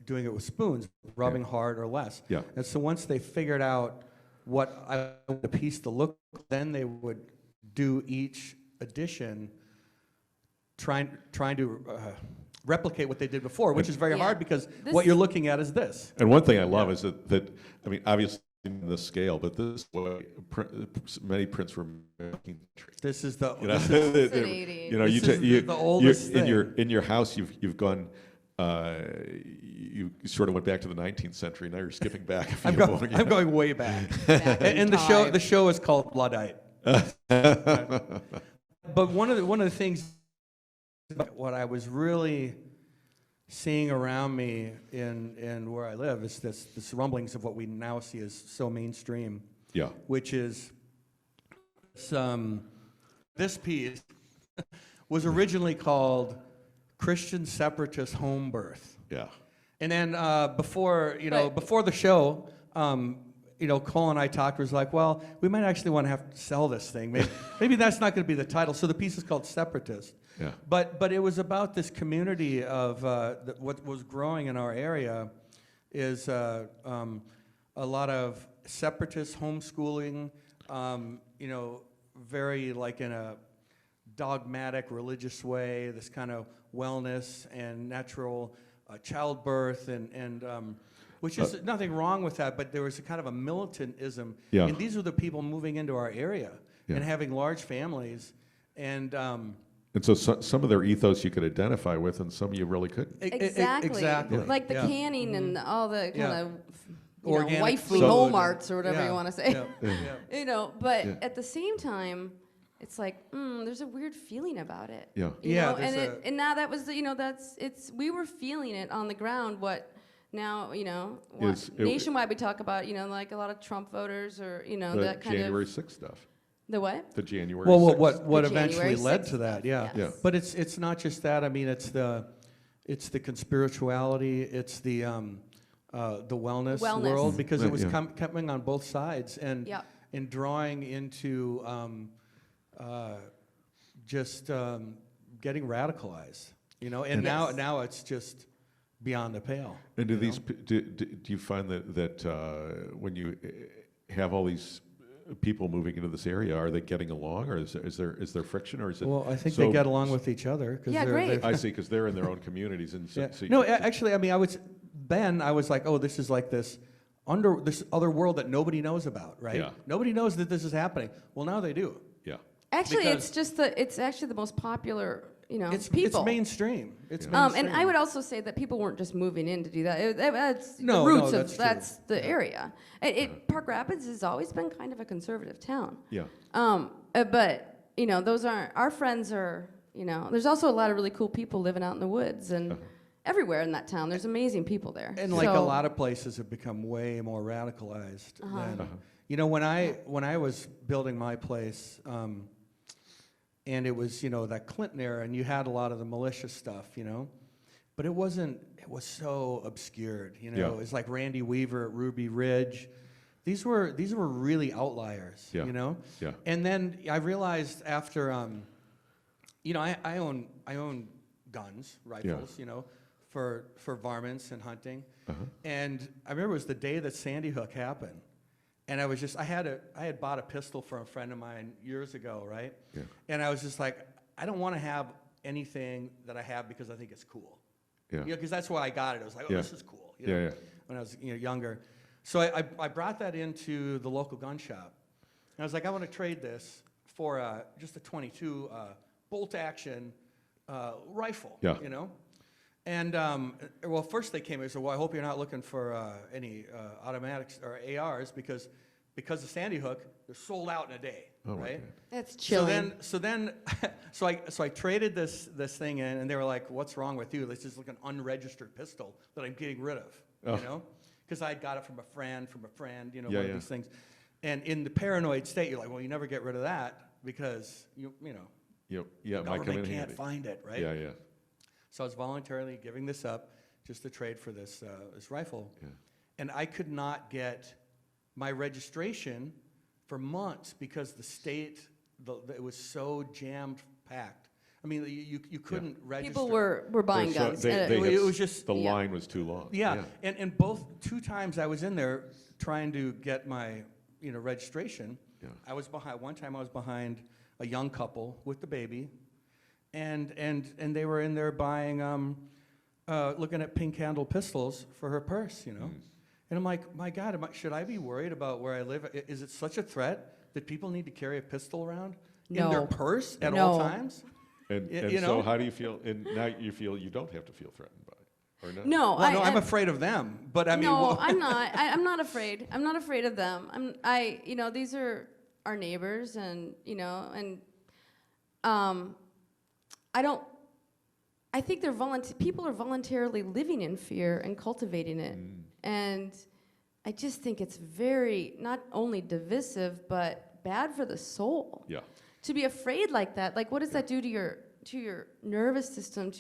doing it with spoons, rubbing hard or less. Yeah. And so once they figured out what I want the piece to look, then they would do each edition, trying to replicate what they did before, which is very Yeah. hard because This- what you're looking at is this. And one thing I love is that I mean, obviously in this scale, but this way, many prints were making. This is the You know, Fascinating. you know, This is the oldest in thing. your house, you've gone. You sort of went back to the 19th century. Now you're skipping back. A few more, you I'm know. going way back. back in And time. the show is called Bloodite. But one of the things, what I was really seeing around me in where I live is this rumblings of what we now see as so mainstream, Yeah. which is this piece was originally called Christian Separatist Home Birth. Yeah. And then before Right. before the show, Cole and I talked. Was like, well, we might actually want to have to sell this thing. Maybe that's not going to be the title. So the piece is called Separatist. Yeah. But it was about this community of what was growing in our area is a lot of separatist homeschooling, you know, very like in a dogmatic religious way, this kind of wellness and natural childbirth and which is nothing wrong with that, but there was a kind of a militantism. Yeah. And these were the people moving into our area Yeah. and having large families. And so some of their ethos you could identify with, and some you really couldn't. Exactly. Exactly. Like the Yeah. canning and all the kind Yeah. of Organic wifely food home and- arts or whatever yeah, you want to say. yeah, yeah. But Yeah. at the same time, it's like there's a weird feeling about it. Yeah. You Yeah, know, there's and now that was we were feeling it on the ground. What now? Nationwide we talk about like a lot of Trump voters or The that kind January of 6th stuff. the what? The January Well, 6th. what The eventually January led 6th to that, stuff, yeah. Yeah. But it's not just that. I mean, it's the conspirituality, it's the wellness world, because it was Yeah. coming on both sides and Yep. drawing into just getting radicalized, And Yes. now it's just beyond the pale. And do you these know? do you find that when you have all these people moving into this area, are they getting along, or is there friction, or is it? Well, I think so- they get along with each other. 'Cause Yeah, they're- great. they're- I see, because they're in their own communities, and so, Yeah. so No, actually, I mean, I was like, oh, this is like this other world that nobody knows about, right? Yeah. Nobody knows that this is happening. Well, now they do. yeah, Actually, Because- it's actually the most popular It's people. mainstream. It's Yeah. mainstream. And I would also say that people weren't just moving in to do that. That's No, the no, roots that's of true. that's the area. Park Rapids has always been kind of a conservative town. yeah. But those aren't our friends. Are there's also a lot of really cool people living out in the woods and everywhere in that town. There's amazing people there. And like a lot of places have become way more radicalized than when I was building my place, and it was that Clinton era, and you had a lot of the militia stuff, but it was so obscured, Yeah. It was like Randy Weaver at Ruby Ridge. These were really outliers, Yeah. Yeah. And then I realized after I own guns, rifles, for varmints and hunting. And I remember it was the day that Sandy Hook happened. And I had bought a pistol from a friend of mine years ago, right? Yeah. And I was just like, I don't want to have anything that I have because I think it's cool. Yeah. Because that's why I got it. I was like, oh, Yeah. this is cool. Yeah. When I was younger. So I brought that into the local gun shop. And I was like, I want to trade this for just a 22 bolt action rifle. Yeah. And well, first they came and said, well, I hope you're not looking for any automatics or ARs because of Sandy Hook, they're sold out in a day, Oh, my right? God. That's chilling. So I traded this thing in, and they were like, "What's wrong with you? This is like an unregistered pistol that I'm getting rid of, because I got it from a friend, Yeah, one of yeah. these things." And in the paranoid state, you're like, "Well, you never get rid of that because Yeah, the it might come in government can't handy. find it, right?" Yeah. So I was voluntarily giving this up just to trade for this rifle. Yeah. And I could not get my registration for months because the state, it was so jammed packed. I mean, you couldn't register. People were buying So guns. it was just- the yeah. line was too long. Yeah, and two times I was in there trying to get my registration. Yeah. I was behind. One time I was behind a young couple with the baby, and they were in there buying, looking at pink handle pistols for her purse, And I'm like, my God, should I be worried about where I live? Is it such a threat that people need to carry a pistol around in their No. purse at No. all times? And You so know? how do you feel? And now you feel you don't have to feel threatened by it, or not? No, Well, no, I'm afraid of them. But I mean, no, I'm not. I'm not afraid. I'm not afraid of them. These are our neighbors, and I think people are voluntarily living in fear and cultivating it, and I just think it's very not only divisive but bad for the soul. Yeah. To be afraid like that, like what does that do to your nervous system?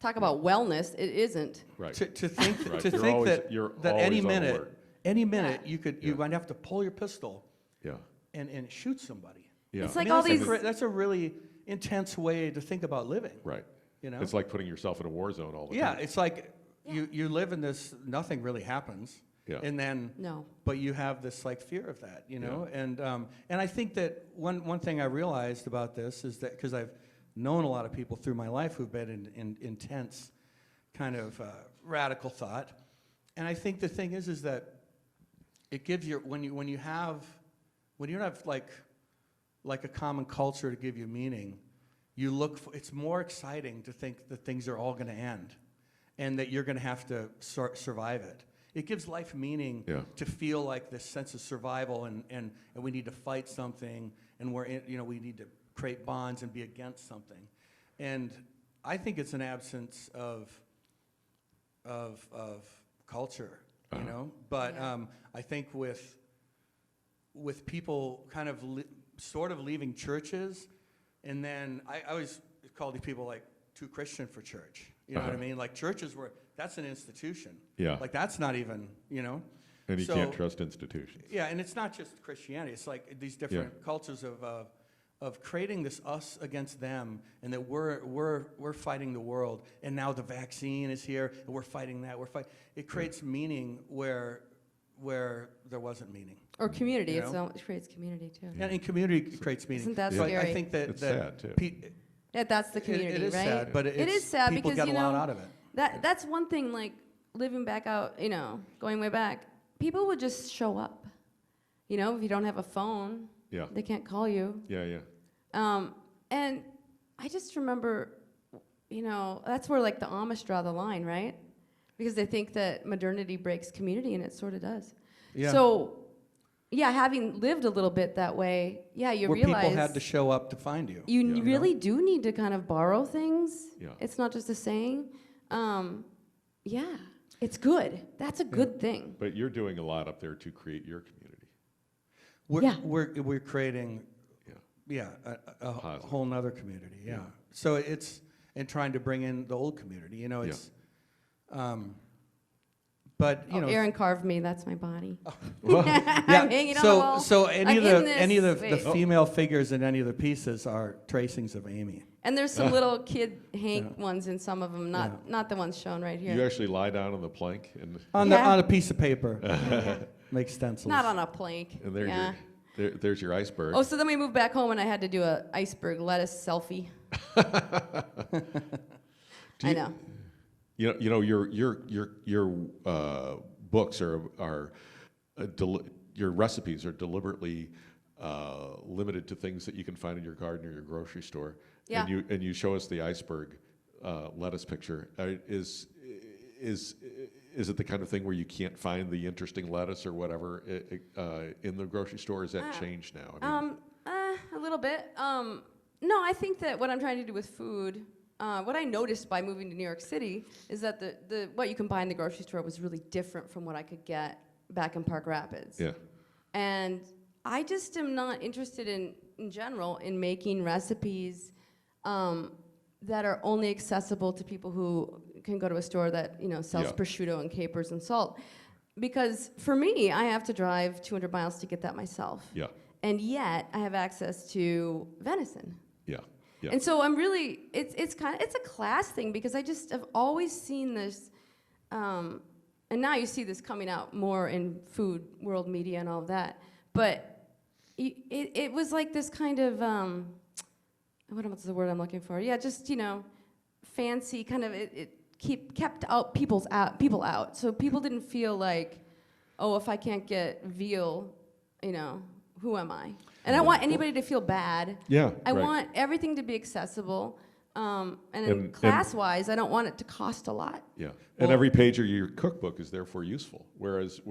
Talk about wellness. It isn't. Right. to think Right. to You're think always- that you're that any always on minute alert. Yeah. you Yeah. might have to pull your pistol Yeah. and shoot somebody. Yeah. It's like I mean, all that's these. that's a really intense way to think about living. Right. It's It's like putting yourself in a war zone all the yeah, time. it's like Yeah. you live in this. Nothing really happens. Yeah. And then, No. but you have this like fear of that, you know? And I think that one thing I realized about this is that, because I've known a lot of people through my life who've been in intense kind of radical thought. And I think the thing is that it gives you, when you have like a common culture to give you meaning, you look for, it's more exciting to think that things are all going to end and that you're going to have to survive it. It gives life meaning to feel like this sense of survival, and we need to fight something, and we need to create bonds and be against something. And I think it's an absence of culture, you know. But I think with people kind of sort of leaving churches, and then I always call these people like too Christian for church. You know what I mean? Like churches that's an institution. Yeah. Like that's not even, you know. And you can't trust institutions. Yeah, and it's not just Christianity. It's like these different cultures of creating this us against them, and that we're fighting the world, and now the vaccine is here, and we're fighting that. It creates meaning where there wasn't meaning. Or community. You know? It creates community too. And community creates meaning. Isn't that So scary? I think that It's sad, too. Yeah, that's the community, it is right? sad, but it is sad people because get a lot out of it. That's one thing. Like living back out, going way back, people would just show up. If you don't have a phone, they can't call you. Yeah. And I just remember, that's where like the Amish draw the line, right? Because they think that modernity breaks community, and it sort of does. Yeah. So, having lived a little bit that way, you where realize people had to show up to find you. you really do need to kind of borrow things. Yeah. It's not just a saying. It's good. That's a good thing. But you're doing a lot up there to create your community. We're creating a whole nother community. Yeah. So it's and trying to bring in the old community. It's but Aaron carved me. That's my body. yeah. I'm hanging on the wall. So I'm any in of the this. female figures in any of the pieces are tracings of Amy. And there's some little kid Hank ones in some of them, not the ones shown right here. You actually lie down on the plank and On a piece of paper. Make stencils. Not on a plank. and there's your iceberg. Oh, so then we moved back home, and I had to do a iceberg lettuce selfie. I know. Your books are your recipes are deliberately limited to things that you can find in your garden or your grocery store. Yeah. And you show us the iceberg lettuce picture. Is it the kind of thing where you can't find the interesting lettuce or whatever in the grocery store? Is that changed now? A little bit. No, I think that what I'm trying to do with food, what I noticed by moving to New York City is that the what you can buy in the grocery store was really different from what I could get back in Park Rapids. Yeah. And I just am not interested in general in making recipes that are only accessible to people who can go to a store that sells prosciutto and capers and salt. Because for me, I have to drive 200 miles to get that myself. Yeah. And yet I have access to venison. Yeah. Yeah. And so I'm really, it's a class thing, because I just have always seen this, and now you see this coming out more in food, world media and all of that, but it was like this kind of, what's the word I'm looking for? Yeah, just, fancy kind of, it kept people out. So people didn't feel like, oh, if I can't get veal, who am I? And I want anybody to feel bad. Yeah, I right. want everything to be accessible. And class-wise, I don't want it to cost a lot. Yeah, and every page of your cookbook is therefore useful. Whereas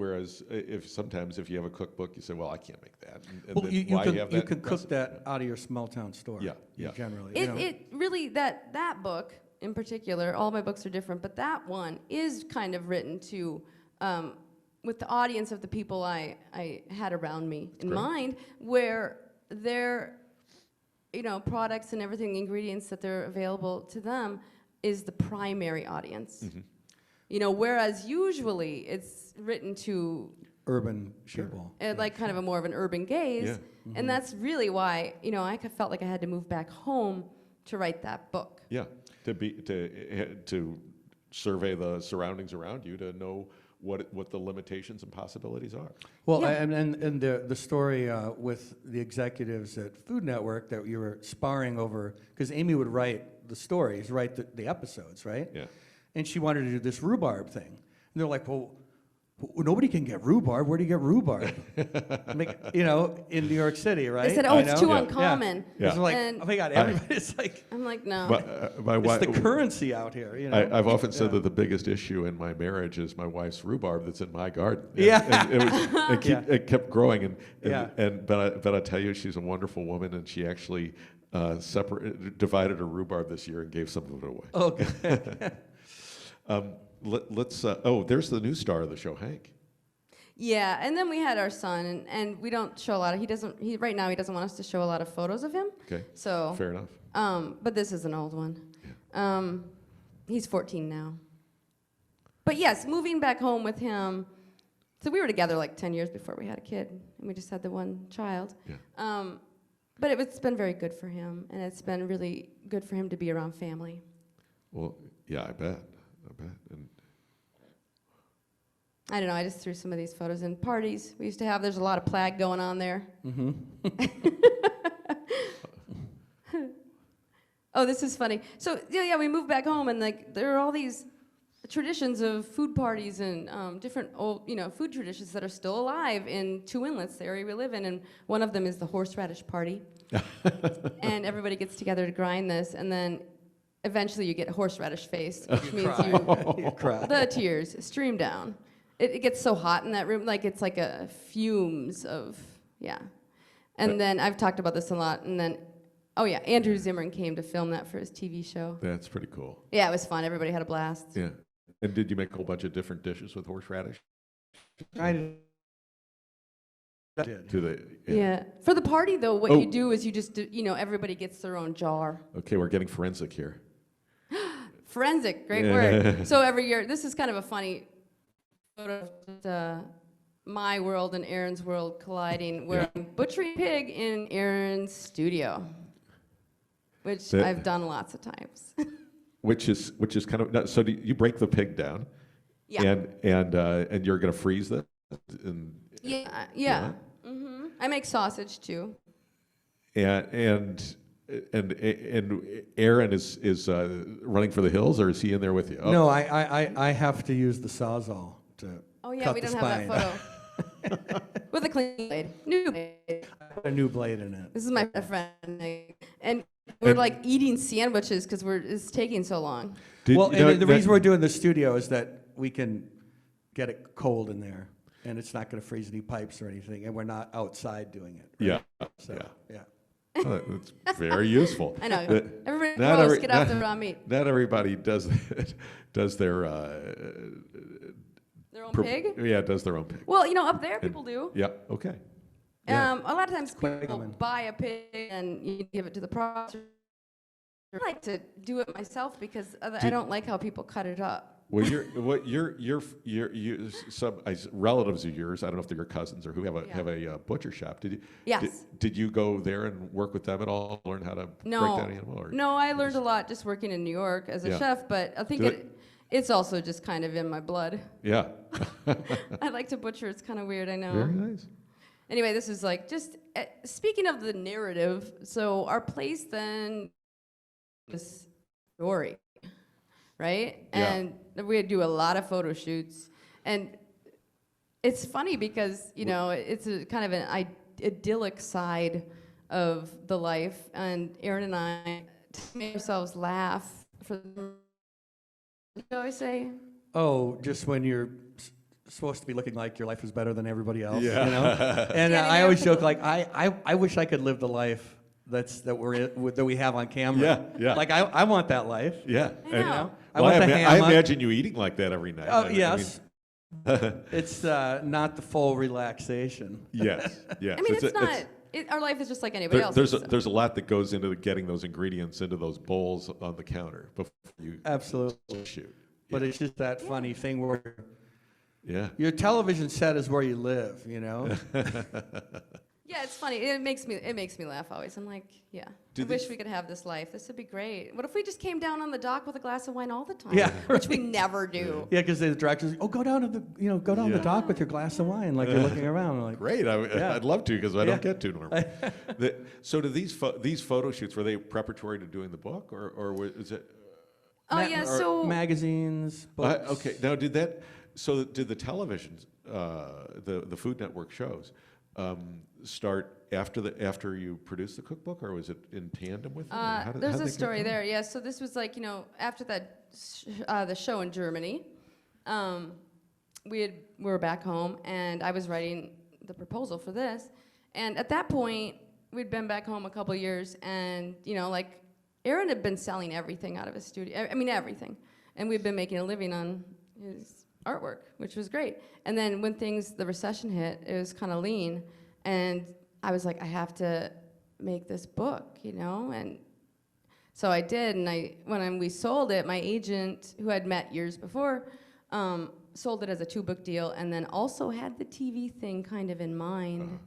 if you have a cookbook, you say, well, I can't make that. And Well, then you why can have you that can cook recipe? that out of your small town store. Yeah. Generally. It really, that book in particular, all my books are different, but that one is kind of written to, with the audience of the people I had around me in great. mind, where their products and everything, ingredients that they're available to them is the primary audience. Mm-hmm. Whereas usually it's written to Urban people. like kind of a more of an urban gaze. Yeah. And that's really why, I felt like I had to move back home to write that book. Yeah, to survey the surroundings around you, to know what the limitations and possibilities are. Well, Yeah. and the story with the executives at Food Network that you were sparring over, because Amy would write the stories, write the episodes, right? Yeah. And she wanted to do this rhubarb thing. And they're like, well, nobody can get rhubarb. Where do you get rhubarb? In New York City, right? They said, oh, You it's know? too Yeah. uncommon. Yeah. It's like, And- oh my God, everybody's like, I'm like, no. My it's wife, the currency out here, you know? I've often said Yeah. that the biggest issue in my marriage is my wife's rhubarb that's in my garden. And- Yeah. and it kept growing, Yeah. but I tell you, she's a wonderful woman, and she actually divided her rhubarb this year and gave some of it away. Okay. Let's. There's the new star of the show, Hank. Yeah, and then we had our son, and we don't show a lot of, right now he doesn't want us to show a lot of photos of him. Okay. So, Fair enough. but this is an old one. He's 14 now. But yes, moving back home with him, so we were together like 10 years before we had a kid, and we just had the one child. Yeah. But it's been very good for him, and it's been really good for him to be around family. Well, yeah, I bet. And I don't know, I just threw some of these photos in parties we used to have. There's a lot of plaid going on there. Mm-hmm. Oh, this is funny. So yeah, we moved back home, and like there are all these traditions of food parties and different old, food traditions that are still alive in Two Inlets, the area we live in, and one of them is the Horseradish Party. And everybody gets together to grind this, and then eventually you get horseradish face, which means You cry. the tears stream down. It gets so hot in that room, like it's like a fumes of, yeah. And then I've talked about this a lot, and then, oh yeah, Andrew Zimmern came to film that for his TV show. that's pretty cool. Yeah, it was fun. Everybody had a blast. Yeah. And did you make a whole bunch of different dishes with horseradish? I did. To the Yeah. For the party, though, what Oh. you do is you just, everybody gets their own jar. Okay, we're getting forensic here. Forensic, great word. So every year, this is kind of a funny photo of my world and Aaron's world colliding, where I'm butchering pig in Aaron's studio, which That- I've done lots of times. Which is kind of so. Do you break the pig down? Yeah. And you're gonna freeze this? And Yeah. I make sausage too. and Aaron is running for the hills, or is he in there with you? Oh, No, I have to use the Sawzall to Oh yeah, cut we the don't spine. have that photo. With a clean blade, new blade. A new blade in it. This is my friend, and we're like eating sandwiches because it's taking so long. Well, and the reason we're doing the studio is that we can get it cold in there, and it's not going to freeze any pipes or anything, and we're not outside doing it. Right? Yeah. So, yeah. That's very useful. I know. Everybody Not gross, every- get off not- the raw meat. Not everybody does their Their own pig? Yeah, does their own pig. Well, up there people do. Yeah. Okay. Yeah. A lot of times people Quakerman. buy a pig and you give it to the processor. I like to do it myself because I don't like how people cut it up. Well, some relatives of yours, I don't know if they're your cousins or who have a butcher shop. Did you? Yes. Did you go there and work with them at all? Learn how to break No. down an animal? Or No, I learned a lot just working in New York as a Yeah. chef, but I think Do it's also just kind of in my blood. Yeah. I like to butcher. It's kind of weird, I know. Very nice. Anyway, this is like just speaking of the narrative. So our place then is story, right? Yeah. And we do a lot of photo shoots, and it's funny because it's a kind of an idyllic side of the life, and Aaron and I make ourselves laugh for. What do I say? Oh, just when you're supposed to be looking like your life is better than everybody else. Yeah. You know? And I always joke like I wish I could live the life that we have on camera. Yeah, yeah. Like I want that life. Yeah. I know. I Well, want the I hammock. imagine you eating like that every night. Oh I yes. mean, It's not the full relaxation. yes. Yes. I mean, it's not. Our life is just like anybody else's. There's a lot that goes into getting those ingredients into those bowls on the counter before you Absolutely. shoot. But it's just that funny thing where Yeah. your television set is where you live, you know? Yeah, Yeah, it's funny. It makes me laugh always. I'm like, yeah. I wish we could have this life. This would be great. What if we just came down on the dock with a glass of wine all the time? Yeah, Which we never do. Yeah, because the director's, oh, go down to the dock with your glass of wine, like you're looking around. Like, Great, Yeah. I'd love to because I don't get to normally. So do these photo shoots, were they preparatory to doing the book, or is it? Oh, yeah, so... magazines, books. Okay, now did the television, the Food Network shows, start after you produced the cookbook, or was it in tandem with it? There's a story there, yeah. So this was like, after that, the show in Germany, we were back home, and I was writing the proposal for this. And at that point, we'd been back home a couple years, and, like, Aaron had been selling everything out of his studio. I mean, everything. And we'd been making a living on his artwork, which was great. And then when the recession hit, it was kind of lean. And I was like, I have to make this book, And so I did. And when we sold it, my agent, who I'd met years before, sold it as a 2-book deal, and then also had the TV thing kind of in mind,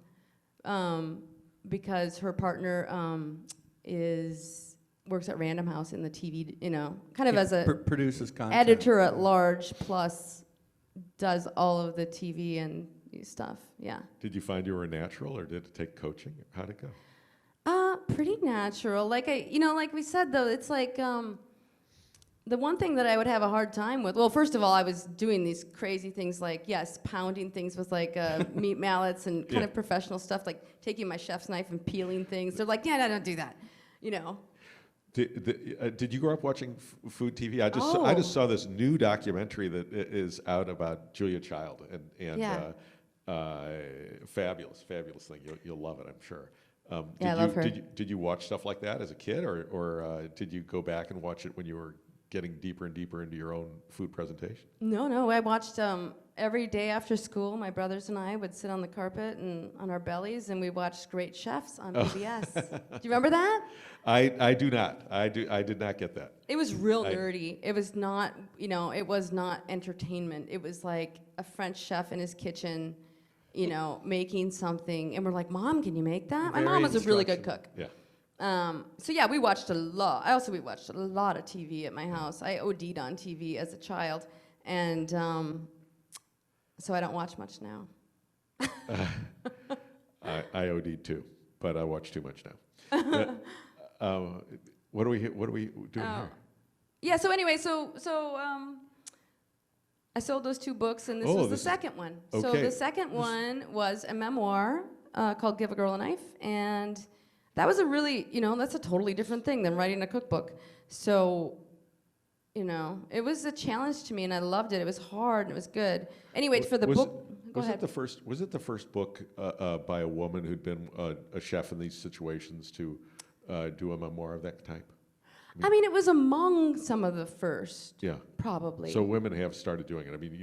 because her partner works at Random House in the TV, kind of as a produces content. editor at large, plus does all of the TV and stuff. Yeah. Did you find you were a natural, or did it take coaching? How'd it go? Pretty natural. Like like we said though, it's like the one thing that I would have a hard time with. Well, first of all, I was doing these crazy things like pounding things with like meat mallets and kind of professional stuff, like taking my chef's knife and peeling things. They're like, no, don't do that, Did you grow up watching food TV? I just saw this new documentary that is out about Julia Child and fabulous thing. You'll love it, I'm sure. I love her. Did you watch stuff like that as a kid, or did you go back and watch it when you were getting deeper and deeper into your own food presentation? No. I watched every day after school. My brothers and I would sit on the carpet and on our bellies, and we watched Great Chefs on PBS. Do you remember that? I do not. I did not get that. It was real nerdy. It was not, it was not entertainment. It was like a French chef in his kitchen, making something, and we're like, Mom, can you make that? My mom was a really good cook. Yeah. So we watched a lot. We watched a lot of TV at my house. I OD'd on TV as a child, and so I don't watch much now. I OD'd too, but I watch too much now. What are we doing here? Yeah. So anyway, I sold those 2 books, and this was the second one. Okay. So the second one was a memoir called Give a Girl a Knife, and that was a really, that's a totally different thing than writing a cookbook. So, it was a challenge to me, and I loved it. It was hard, and it was good. Anyway, for the book, go ahead. Was it the first book by a woman who'd been a chef in these situations to do a memoir of that type? I mean, it was among some of the first. Yeah. Probably. So women have started doing it. I mean,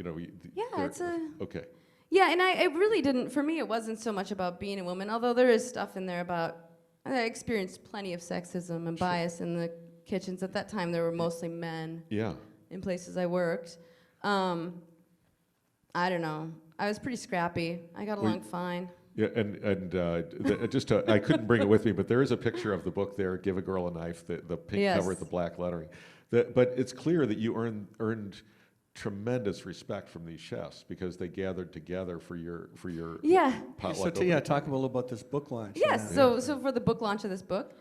it's a... Okay. Yeah, and I really didn't, for me, it wasn't so much about being a woman, although there is stuff in there about, I experienced plenty of sexism and bias in the kitchens. At that time, there were mostly men in places I worked. I don't know. I was pretty scrappy. I got along fine. Yeah, I couldn't bring it with me, but there is a picture of the book there, Give a Girl a Knife, the pink cover with the black lettering. But it's clear that you earned tremendous respect from these chefs because they gathered together for your potluck. So talk a little about this book launch. Yes, so for the book launch of this book,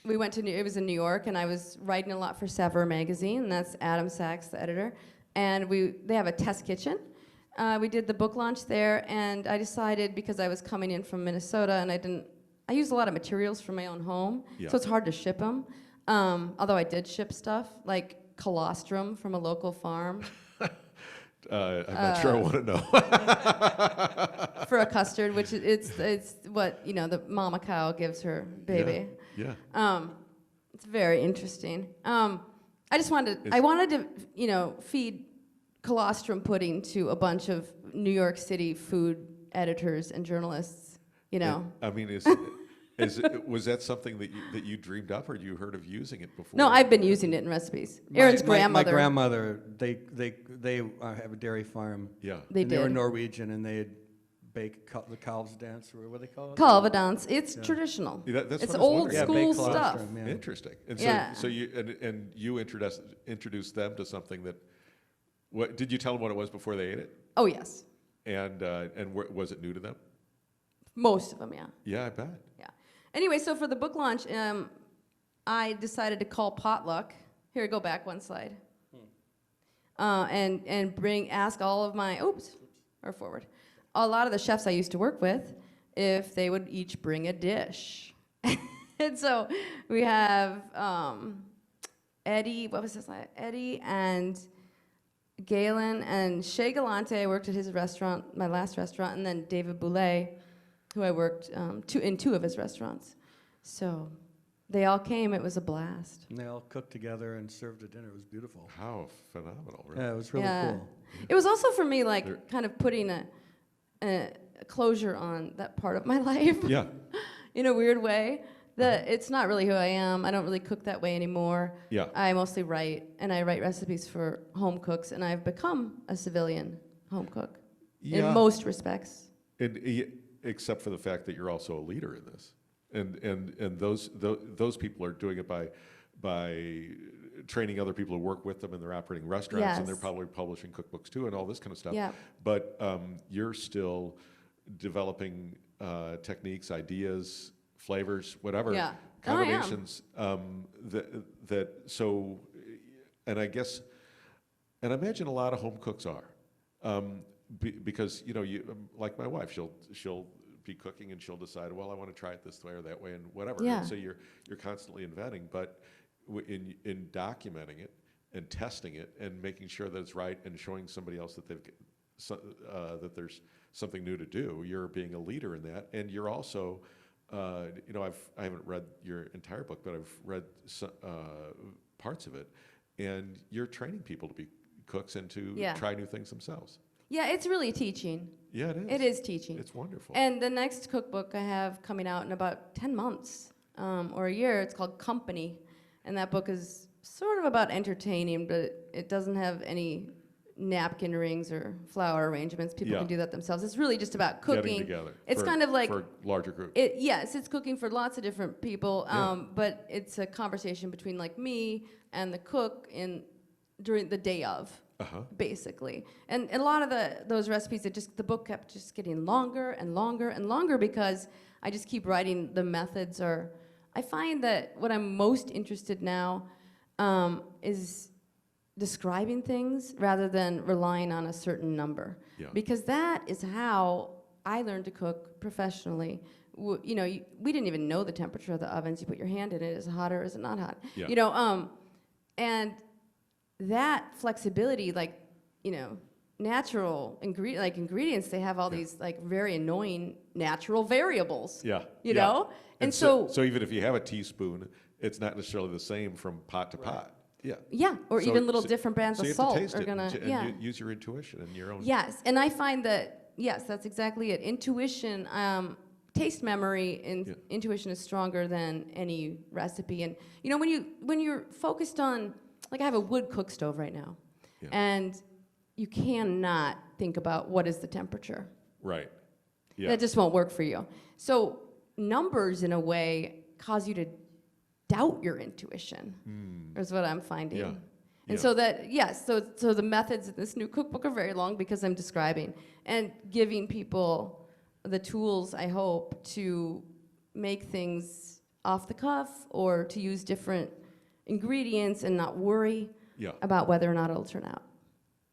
we went to it was in New York, and I was writing a lot for Saveur magazine, and that's Adam Sachs, the editor, and they have a test kitchen. We did the book launch there, and I decided, because I was coming in from Minnesota, and I used a lot of materials from my own home, so it's hard to ship them. Although I did ship stuff like colostrum from a local farm. I'm not sure I want to know. For a custard, which it's what the mama cow gives her baby. Yeah. It's very interesting. I wanted to feed colostrum pudding to a bunch of New York City food editors and journalists. I mean, was that something that you dreamed up, or you heard of using it before? No, I've been using it in recipes. Aaron's grandmother. My grandmother, they have a dairy farm. Yeah. They were Norwegian, and they had the calves dance, or what do they call it? Calvadance. It's Yeah. traditional. Yeah, that's It's what I was old wondering. Yeah, school baked stuff. colostrum, yeah. Interesting. And Yeah. so you introduced them to something that. What did you tell them what it was before they ate it? Oh yes, And was it new to them? most of them, yeah. Yeah, I bet. Yeah. Anyway, so for the book launch, I decided to call potluck. Here, go back one slide. And ask all of my, or forward. A lot of the chefs I used to work with if they would each bring a dish. And so we have Eddie, what was his name? Eddie and Galen and Shea Galante. I worked at his restaurant, my last restaurant, and then David Boulet, who I worked in 2 of his restaurants. So they all came. It was a blast. And they all cooked together and served a dinner. It was beautiful. How phenomenal! Really. Yeah, it was really cool. It was also for me like There- kind of putting a closure on that part of my life Yeah. in a weird way. That it's not really who I am. I don't really cook that way anymore. Yeah. I mostly write, and I write recipes for home cooks, and I've become a civilian home cook in most respects. Except for the fact that you're also a leader in this, and those people are doing it by training other people who work with them, and they're operating restaurants, and they're Yes. probably publishing cookbooks too, and all this kind of stuff. Yeah. But you're still developing techniques, ideas, flavors, whatever Yeah. Oh, I am. combinations. So, and I guess, and I imagine a lot of home cooks are. Because like my wife, she'll be cooking and she'll decide, well, I want to try it this way or that way and whatever. Yeah. And so you're constantly inventing, but in documenting it and testing it and making sure that it's right and showing somebody else that that there's something new to do, you're being a leader in that, and you're also, I haven't read your entire book, but I've read parts of it, and you're training people to be cooks and to Yeah. try new things themselves. Yeah, it's really teaching. Yeah, it is. It is teaching. It's wonderful. And the next cookbook I have coming out in about 10 months or a year, it's called Company. And that book is sort of about entertaining, but it doesn't have any napkin rings or flower arrangements. People Yeah. can do that themselves. It's really just about Getting cooking. together. It's for- kind of like for a larger group. Yes, it's cooking for lots of different people, Yeah. but it's a conversation between like me and the cook during the day of. Uh-huh. Basically, and a lot of those recipes, the book kept just getting longer and longer and longer because I just keep writing the methods. I find that what I'm most interested now is describing things rather than relying on a certain number, Yeah. because that is how I learned to cook professionally. We didn't even know the temperature of the ovens. You put your hand in it, is it hot or is it not hot? Yeah. And that flexibility, natural ingredients, they have all these very annoying natural variables. Yeah. You yeah. know? And so even if you have a teaspoon, it's not necessarily the same from pot to pot. Yeah. Yeah, or So- even little so- different brands so of you have to salt taste are it gonna, and use your intuition and your own. Yes, and I find that, yes, that's exactly it. Intuition, taste memory, and Yeah. intuition is stronger than any recipe. And when you're focused on, like I have a wood cook stove right now, Yeah. and you cannot think about what is the temperature. Right. Yeah. That just won't work for you. So numbers, in a way, cause you to doubt your intuition, is what I'm finding. Yeah. And Yeah. so that, yes, so the methods in this new cookbook are very long because I'm describing and giving people the tools, I hope, to make things off the cuff or to use different ingredients and not worry Yeah. about whether or not it'll turn out.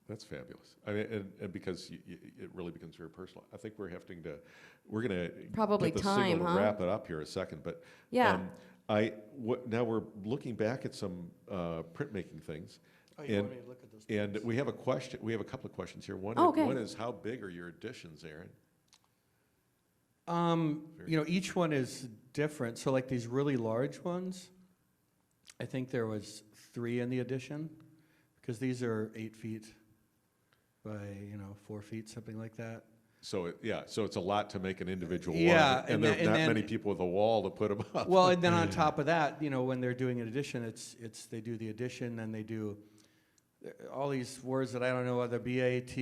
That's fabulous. I mean, and because it really becomes very personal. I think we're going to Probably get the time, signal to huh? wrap it up here a second. But Yeah. now we're looking back at some printmaking things. Oh, you want me to look at those And pictures? we have a question. We have a couple of questions here. One, Oh, okay. one is, how big are your editions, Aaron? Each one is different. So like these really large ones, I think there was 3 in the edition, because these are 8 feet by 4 feet, something like that. So so it's a lot to make an individual Yeah, one, and and there then- are not and many then- people with a wall to put them up. Well, and then on top of that, when they're doing an edition, they do the edition, then they do all these words that I don't know, the BAT,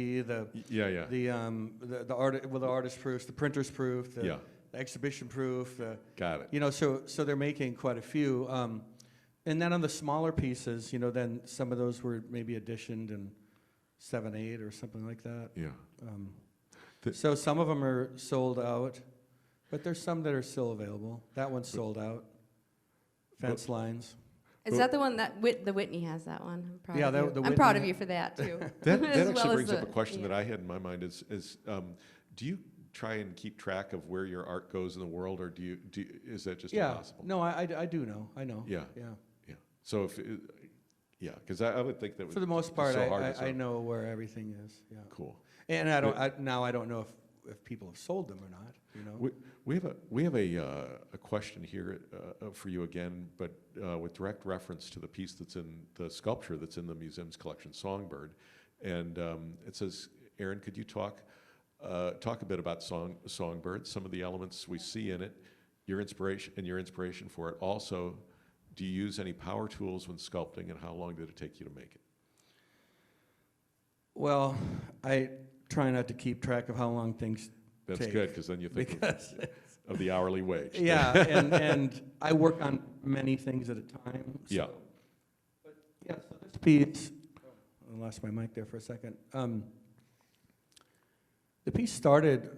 Yeah. the artist proofs, the printer's proof, the exhibition proof, Got it. you know, so they're making quite a few. And then on the smaller pieces, you know, then some of those were maybe editioned in 7/8 or something like that. Yeah. So some of them are sold out, but there's some that are still available. That one's sold out. Fence lines. Is that the one that the Whitney has that one? I'm proud Yeah, of the you. I'm Whitney- proud of you for that too. That As actually well as brings up the- a question yeah. that I had in my mind is do you try and keep track of where your art goes in the world, or is that just Yeah. impossible? No, I do know. I know. Yeah. Yeah. Yeah. So because I would think that For the most part, so hard to I sort. know where everything is. Yeah. Cool. And now I don't know if people have sold them or not. You know. We have a question here for you again, but with direct reference to the piece that's in the sculpture that's in the museum's collection, Songbird, and it says, Aaron, could you talk a bit about Songbird, some of the elements we see in it, your inspiration for it. Also, do you use any power tools when sculpting, and how long did it take you to make it? Well, I try not to keep track of how long things That's take. good, because then you think Because of the hourly wage. yeah, and I work on many things at a time. So. Yeah. But yeah, so this piece, I lost my mic there for a second. The piece started,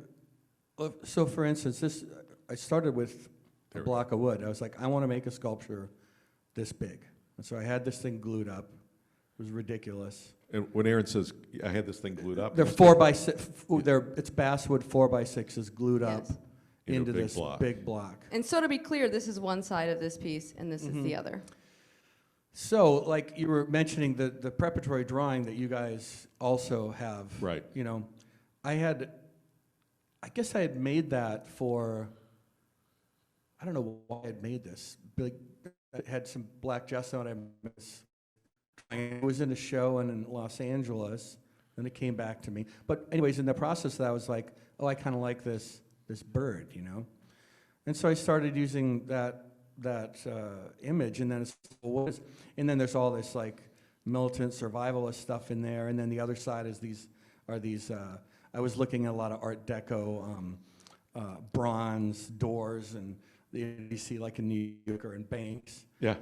so for instance, I started with a block of wood. I was like, I want to make a sculpture this big. And so I had this thing glued up. It was ridiculous. And when Aaron says, I had this thing glued up. They're 4x6, it's basswood 4x6s glued up Yes. Into into a big this block. big block. And so to be clear, this is one side of this piece and this is the other. So, like you were mentioning the preparatory drawing that you guys also have. Right. You know, I guess I had made that for, I don't know why I had made this. I had some black gesso and I was in a show in Los Angeles, and it came back to me. But anyways, in the process of that, I was like, oh, I kind of like this bird, you know? And so I started using that image, and then and then there's all this like militant survivalist stuff in there, and then the other side is these I was looking at a lot of Art Deco bronze doors, and you see like in New York or in banks. Yeah.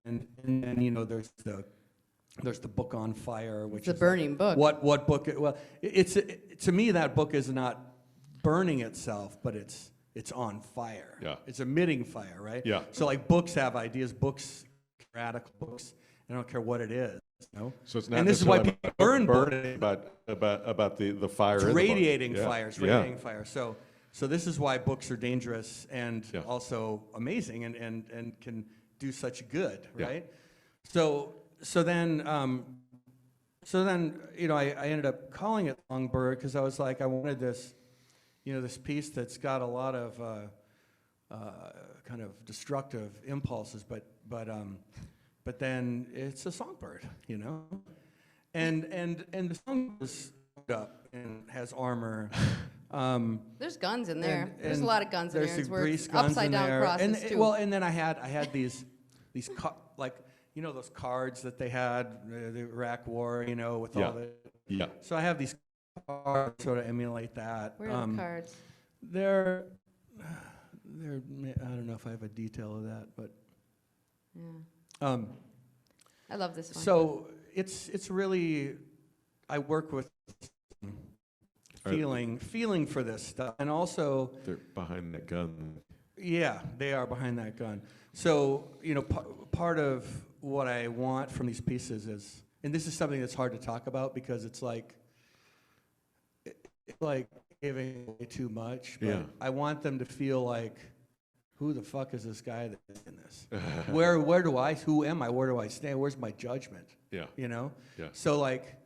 And then you know there's the book on fire, which It's a is burning book. What book? Well, to me that book is not burning itself, but it's on fire. Yeah. It's emitting fire, right? Yeah. So like books have ideas, books, radical books. I don't care what it is. You know? So it's not And this is why necessarily people burn burning, about the fire. It's in the book. radiating Yeah. fire. It's Yeah. radiating fire. So this is why books are dangerous and Yeah. also amazing and can do such good, Yeah. right? So then you know I ended up calling it Songbird because I was like I wanted this, you know, this piece that's got a lot of kind of destructive impulses, but then it's a songbird, you know, and the song is up and has armor. There's guns in there. And- There's a and lot of guns in there's there. It's some where grease it's guns upside in down there. crosses too. Well, and then I had these like you know those cards that they had the Iraq War, you know, with Yeah. all the. Yeah. So I have these cards sort of emulate that. Where are the cards? They're I don't know if I have a detail of that, but Yeah. I love this one. so it's really I work with feeling for this stuff, and also They're behind that gun. yeah, they are behind that gun. So you know, part of what I want from these pieces is, and this is something that's hard to talk about because it's like giving away too much. But Yeah. I want them to feel like, who the fuck is this guy that's in this? Who am I? Where do I stand? Where's my judgment? Yeah. You know? Yeah. So like,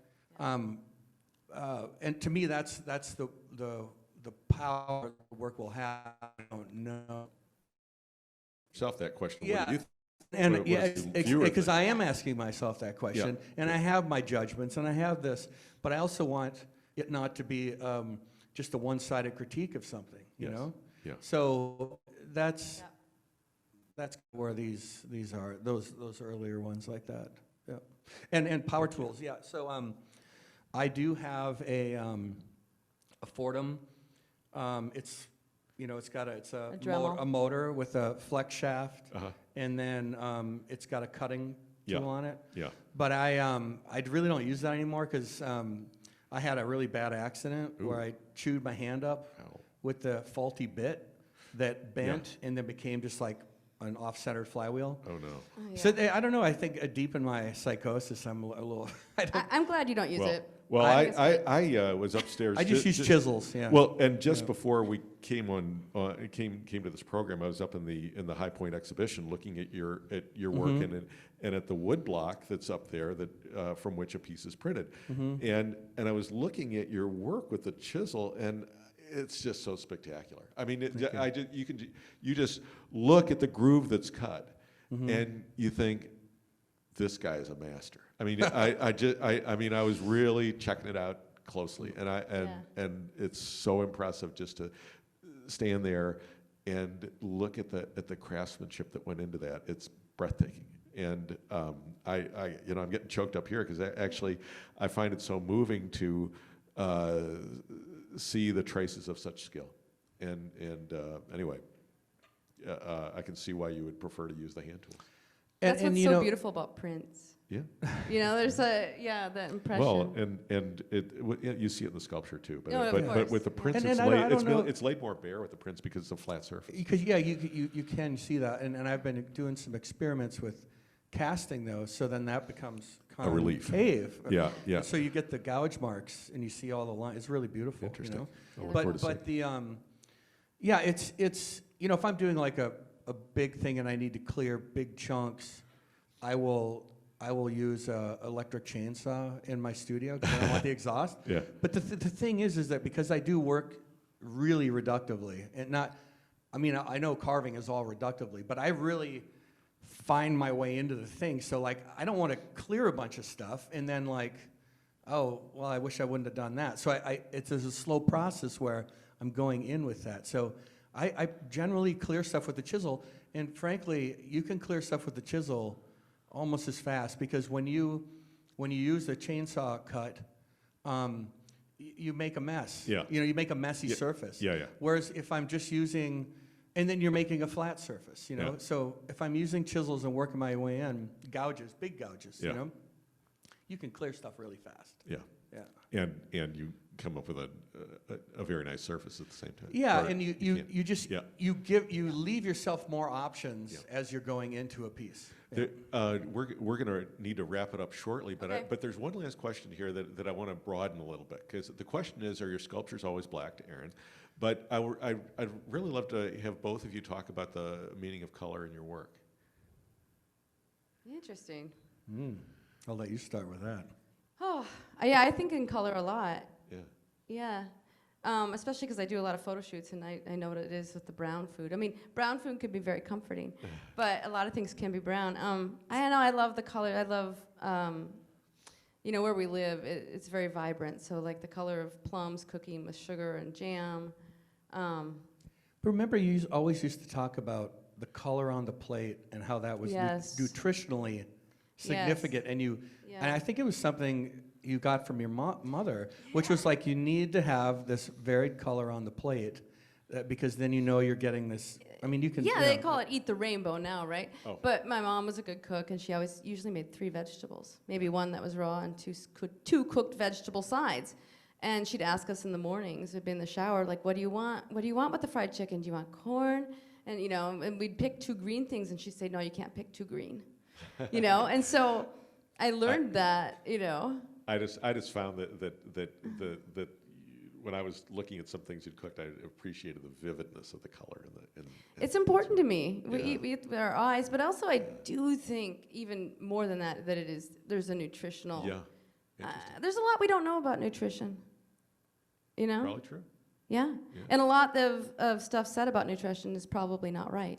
and to me, that's the power the work will have. I don't know. Yourself that question. What Yeah. do you think? And What yeah, does the viewer because think? I am asking myself that question, and I have my judgments, and I have this, but I also want it not to be just a one-sided critique of something, you Yes. know? Yeah. So that's where these are, those earlier ones like that. Yeah. And power tools, yeah. So I do have a Fordham. It's it's A Dremel. a motor with a flex shaft, Uh-huh. and then it's got a cutting Yeah. tool on it. Yeah. But I really don't use that anymore because I had a really bad accident where I chewed my hand up Ow. with the faulty bit that bent and then became just like an off-centered flywheel. Oh, no. Oh, yeah. So I don't know. I think deep in my psychosis, I'm a little. I'm glad you don't use it. Well, I think it's I was upstairs. I just use chisels. Yeah. Well, and just Yeah. before we came to this program, I was up in the High Point exhibition looking at your work Mm-hmm. and at the wood block that's up there that from which a piece is printed, Mm-hmm. and I was looking at your work with the chisel, and it's just so spectacular. I mean, you just look at the groove that's cut, Mm-hmm. and you think, this guy is a master. I mean, I mean, I was really checking it out closely, and it's so impressive just to stand there and look at the craftsmanship that went into that. It's breathtaking, and I'm getting choked up here because I find it so moving to see the traces of such skill, and anyway, I can see why you would prefer to use the hand tool. That's what's so beautiful about prints. Yeah. There's that impression. Well, and you see it in the sculpture too, but Oh, of but course. with the prints, And it's I don't know- it's laid more bare with the prints because it's a flat surface. Because you can see that, and I've been doing some experiments with casting those, so then that becomes A relief. concave. Yeah, yeah. So you get the gouge marks, and you see all the lines. It's really beautiful. Interesting. You know? I'll look forward to But the it's if I'm doing like a big thing and I need to clear big chunks, I will use a electric chainsaw in my studio because I don't want the exhaust. Yeah. But the thing is that because I do work really reductively, and not, I mean, I know carving is all reductively, but I really find my way into the thing. So like, I don't want to clear a bunch of stuff and then like, oh, well, I wish I wouldn't have done that. So it's a slow process where I'm going in with that. So I generally clear stuff with the chisel, and frankly, you can clear stuff with the chisel almost as fast because when you use a chainsaw cut, you make a mess. Yeah. You make a messy Yeah. surface. Yeah, yeah. Whereas if I'm just using, and then you're making a flat surface, Yeah. So if I'm using chisels and working my way in, big gouges, Yeah. you can clear stuff really fast. Yeah. Yeah. And you come up with a very nice surface at the same time. Yeah, Or and you just Yeah. you leave yourself more options Yeah. as you're going into a piece. Yeah. We're going to need to wrap it up shortly, but Okay. but there's one last question here that I want to broaden a little bit, because the question is, are your sculptures always black, Aaron? But I'd really love to have both of you talk about the meaning of color in your work. Interesting. I'll let you start with that. Oh, yeah, I think in color a lot. Yeah. Yeah. Especially because I do a lot of photo shoots, and I know what it is with the brown food. I mean, brown food can be very comforting, but a lot of things can be brown. I know I love the color. I love, where we live, it's very vibrant. So like the color of plums cooking with sugar and jam. But remember, you always used to talk about the color on the plate and how that was Yes. nutritionally significant, and and I think it was something you got from your mother, which was like you need to have this varied color on the plate, because then you're getting this. I mean, you can. Yeah, they call it eat the rainbow now, right? Oh. But my mom was a good cook, and she always usually made 3 vegetables, maybe one that was raw and 2 cooked vegetable sides. And she'd ask us in the mornings, we'd be in the shower, like, what do you want? What do you want with the fried chicken? Do you want corn? And and we'd pick 2 green things, and she'd say, no, you can't pick 2 green. And so I learned that. I just found that when I was looking at some things you'd cooked, I appreciated the vividness of the color and It's important to me. We Yeah. eat with our eyes, but also I do think even more than that there's a nutritional. Yeah. Interesting. There's a lot we don't know about nutrition. Probably true. Yeah. Yeah. And a lot of stuff said about nutrition is probably not right.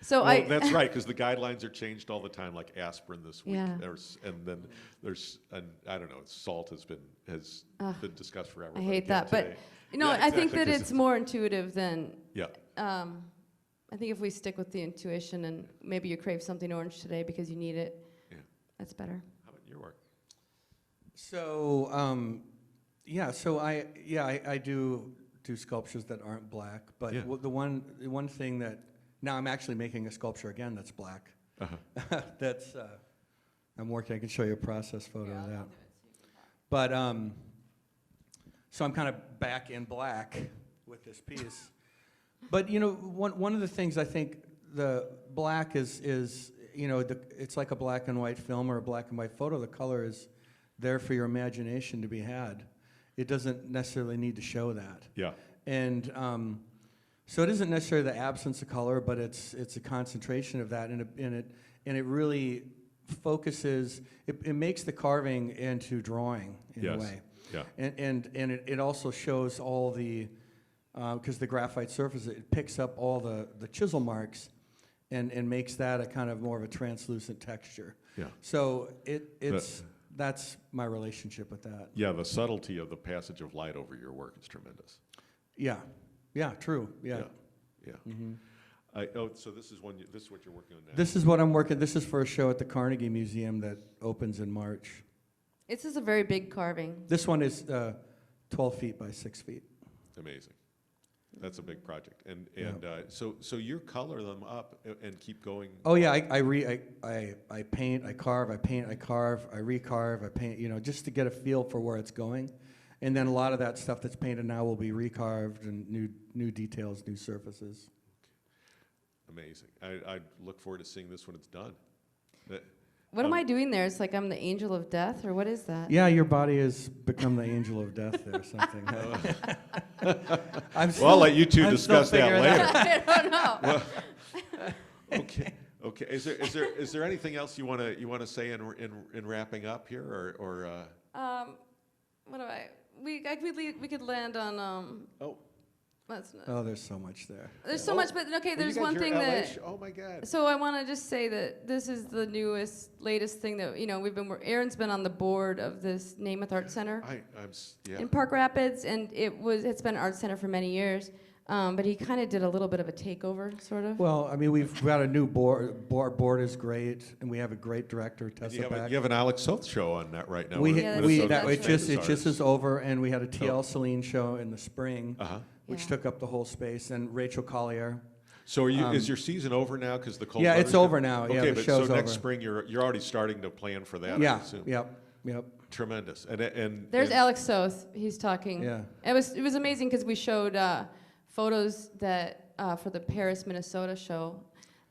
So Well, that's right, because the guidelines are changed all the time, like aspirin this week, Yeah. and then there's, I don't know, salt has been discussed forever. I but hate again that, but today- I think exactly, that 'cause it's more intuitive than. Yeah. I think if we stick with the intuition, and maybe you crave something orange today because you need it, Yeah. that's better. your work? So, I do sculptures that aren't black, but Yeah. the one thing that now I'm actually making a sculpture again that's black. Uh-huh. That's I'm working. I can show you a process photo of that. But so I'm kind of back in black with this piece. But you know, one of the things I think the black is it's like a black and white film or a black and white photo. The color is there for your imagination to be had. It doesn't necessarily need to show that. Yeah. And so it isn't necessarily the absence of color, but it's a concentration of that, and it really focuses. It makes the carving into drawing in Yes. a way. Yeah. And it also shows all the because the graphite surface, it picks up all the chisel marks and makes that a kind of more of a translucent texture. Yeah. So that's my relationship with that. Yeah, the subtlety of the passage of light over your work is tremendous. Yeah. Yeah, true. Yeah. Yeah. Mm-hmm. So this is this is what you're working on now. This is what I'm working. This is for a show at the Carnegie Museum that opens in March. This is a very big carving. This one is 12 feet by 6 feet. Amazing. That's a big project. And Yeah. so you color them up and keep going. Oh yeah, I paint, I carve, I paint, I carve, I recarve, I paint. You know, just to get a feel for where it's going, and then a lot of that stuff that's painted now will be recarved and new details, new surfaces. Amazing. I look forward to seeing this when it's done. What am I doing there? It's like I'm the angel of death, or what is that? Yeah, your body has become the angel of death there, or something. I'll let you two I'm discuss still that figuring later. I don't know. Well, okay. Is there anything else you want to say in wrapping up here, or What do I? We could land on. oh. That's not. Oh, there's so much there. There's so much, but okay. Well, There's you got one your thing LA that. oh my God. So I want to just say that this is the latest thing that Aaron's been on the board of this Namath Art Center Yeah. in Park Rapids, and it's been an art center for many years. But he kind of did a little bit of a takeover, sort of. Well, I mean, we've got a new board. Board is great, and we have a great director, And Tessa you Beck. have an Alex Soth show on that right now. We with Yeah, Minnesota it that's just is over, and we had a TL Oh. Celine show in the spring, Uh-huh. which Yeah. took up the whole space, and Rachel Collier. So is your season over now because the cold Yeah, weather's it's come? over now. Yeah, Okay, the but show's so next over. spring you're already starting to plan for that. I Yeah, assume. yep. Tremendous. And There's and- Alex Soth. He's talking. Yeah. It was amazing because we showed photos that for the Paris, Minnesota show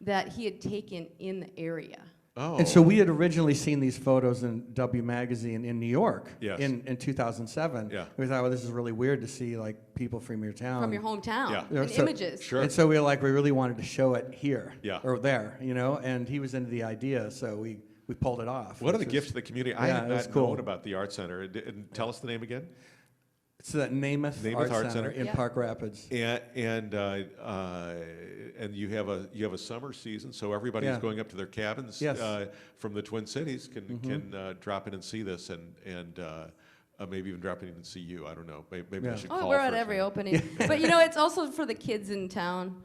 that he had taken in the area. Oh. And so we had originally seen these photos in W Magazine in New York Yes. in 2007. Yeah. We thought, well, this is really weird to see like people from your town. From your hometown, Yeah. and So- images. Sure. And so we really wanted to show it here Yeah. or there, and he was into the idea, so we pulled it off. What are the which is- gifts to the community? I Yeah, have it was not cool. known about the art center. And tell us the name again. It's the Namath Art Center in Yeah. Park Rapids. And you have a summer season, so everybody who's Yeah. going up to their cabins Yes. from the Twin Cities can drop in and see this, and maybe even drop in and see you. I don't know. Maybe I Yeah. should Oh, call we're at first. every opening. But it's also for the kids in town.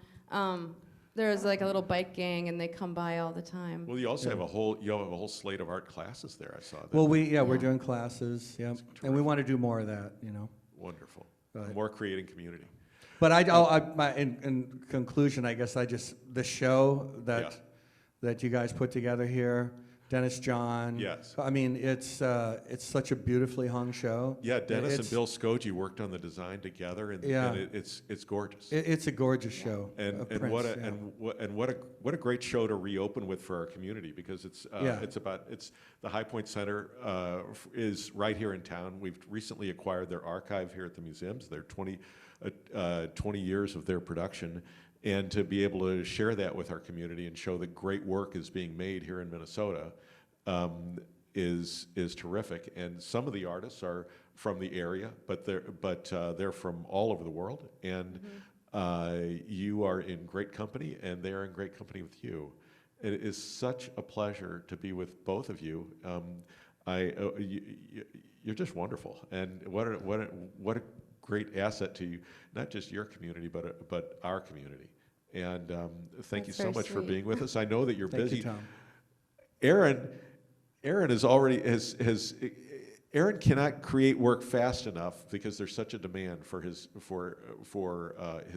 There's like a little bike gang, and they come by all the time. Well, you also have a whole slate of art classes there. I saw that. Well, we're Yeah. doing classes, and we want to do more of that, Wonderful. Right. More creating community. But in conclusion, I guess the show that you guys put together here, Dennis John. Yes. I mean, it's such a beautifully hung show. Yeah, Dennis and It's- Bill Skoji worked on the design together, and, Yeah. and it's gorgeous. It's a gorgeous show. And of and Prince, what a yeah. and what a great show to reopen with for our community, because it's Yeah. it's the High Point Center is right here in town. We've recently acquired their archive here at the museums. They're 20 years of their production, and to be able to share that with our community and show that great work is being made here in Minnesota is terrific. And some of the artists are from the area, but they're from all over the world, and you are in great company, and they're in great company with you. It is such a pleasure to be with both of you. You're just wonderful, and what a great asset to you, not just your community, but our community. And thank you That's so very much for sweet. being with us. I know that you're Thank busy. you, Tom. Aaron, Aaron is already has Aaron cannot create work fast enough because there's such a demand for his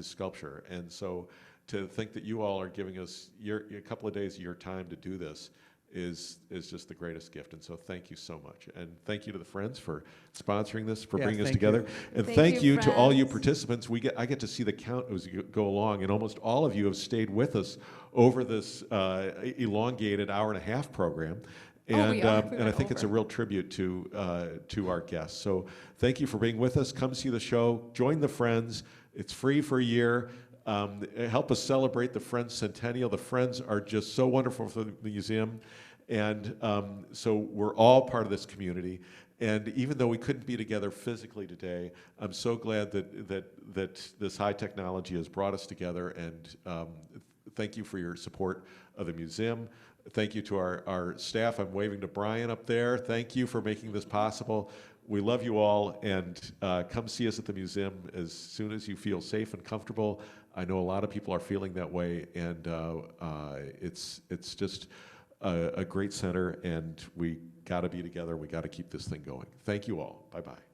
sculpture, and so to think that you all are giving us a couple of days of your time to do this is just the greatest gift. And so thank you so much, and thank you to the Friends for sponsoring this, for Yeah, bringing us thank together, you. and Thank thank you, you to all you Friends. participants. I get to see the count as you go along, and almost all of you have stayed with us over this elongated hour-and-a-half program. Oh, And, we are. We and I went think it's a over. real tribute to our guests. So thank you for being with us. Come see the show. Join the Friends. It's free for a year. Help us celebrate the Friends Centennial. The Friends are just so wonderful for the museum. And so we're all part of this community. And even though we couldn't be together physically today, I'm so glad that this high technology has brought us together. And thank you for your support of the museum. Thank you to our staff. I'm waving to Brian up there. Thank you for making this possible. We love you all, and come see us at the museum as soon as you feel safe and comfortable. I know a lot of people are feeling that way, and it's just a great center, and we got to be together. We got to keep this thing going. Thank you all. Bye-bye.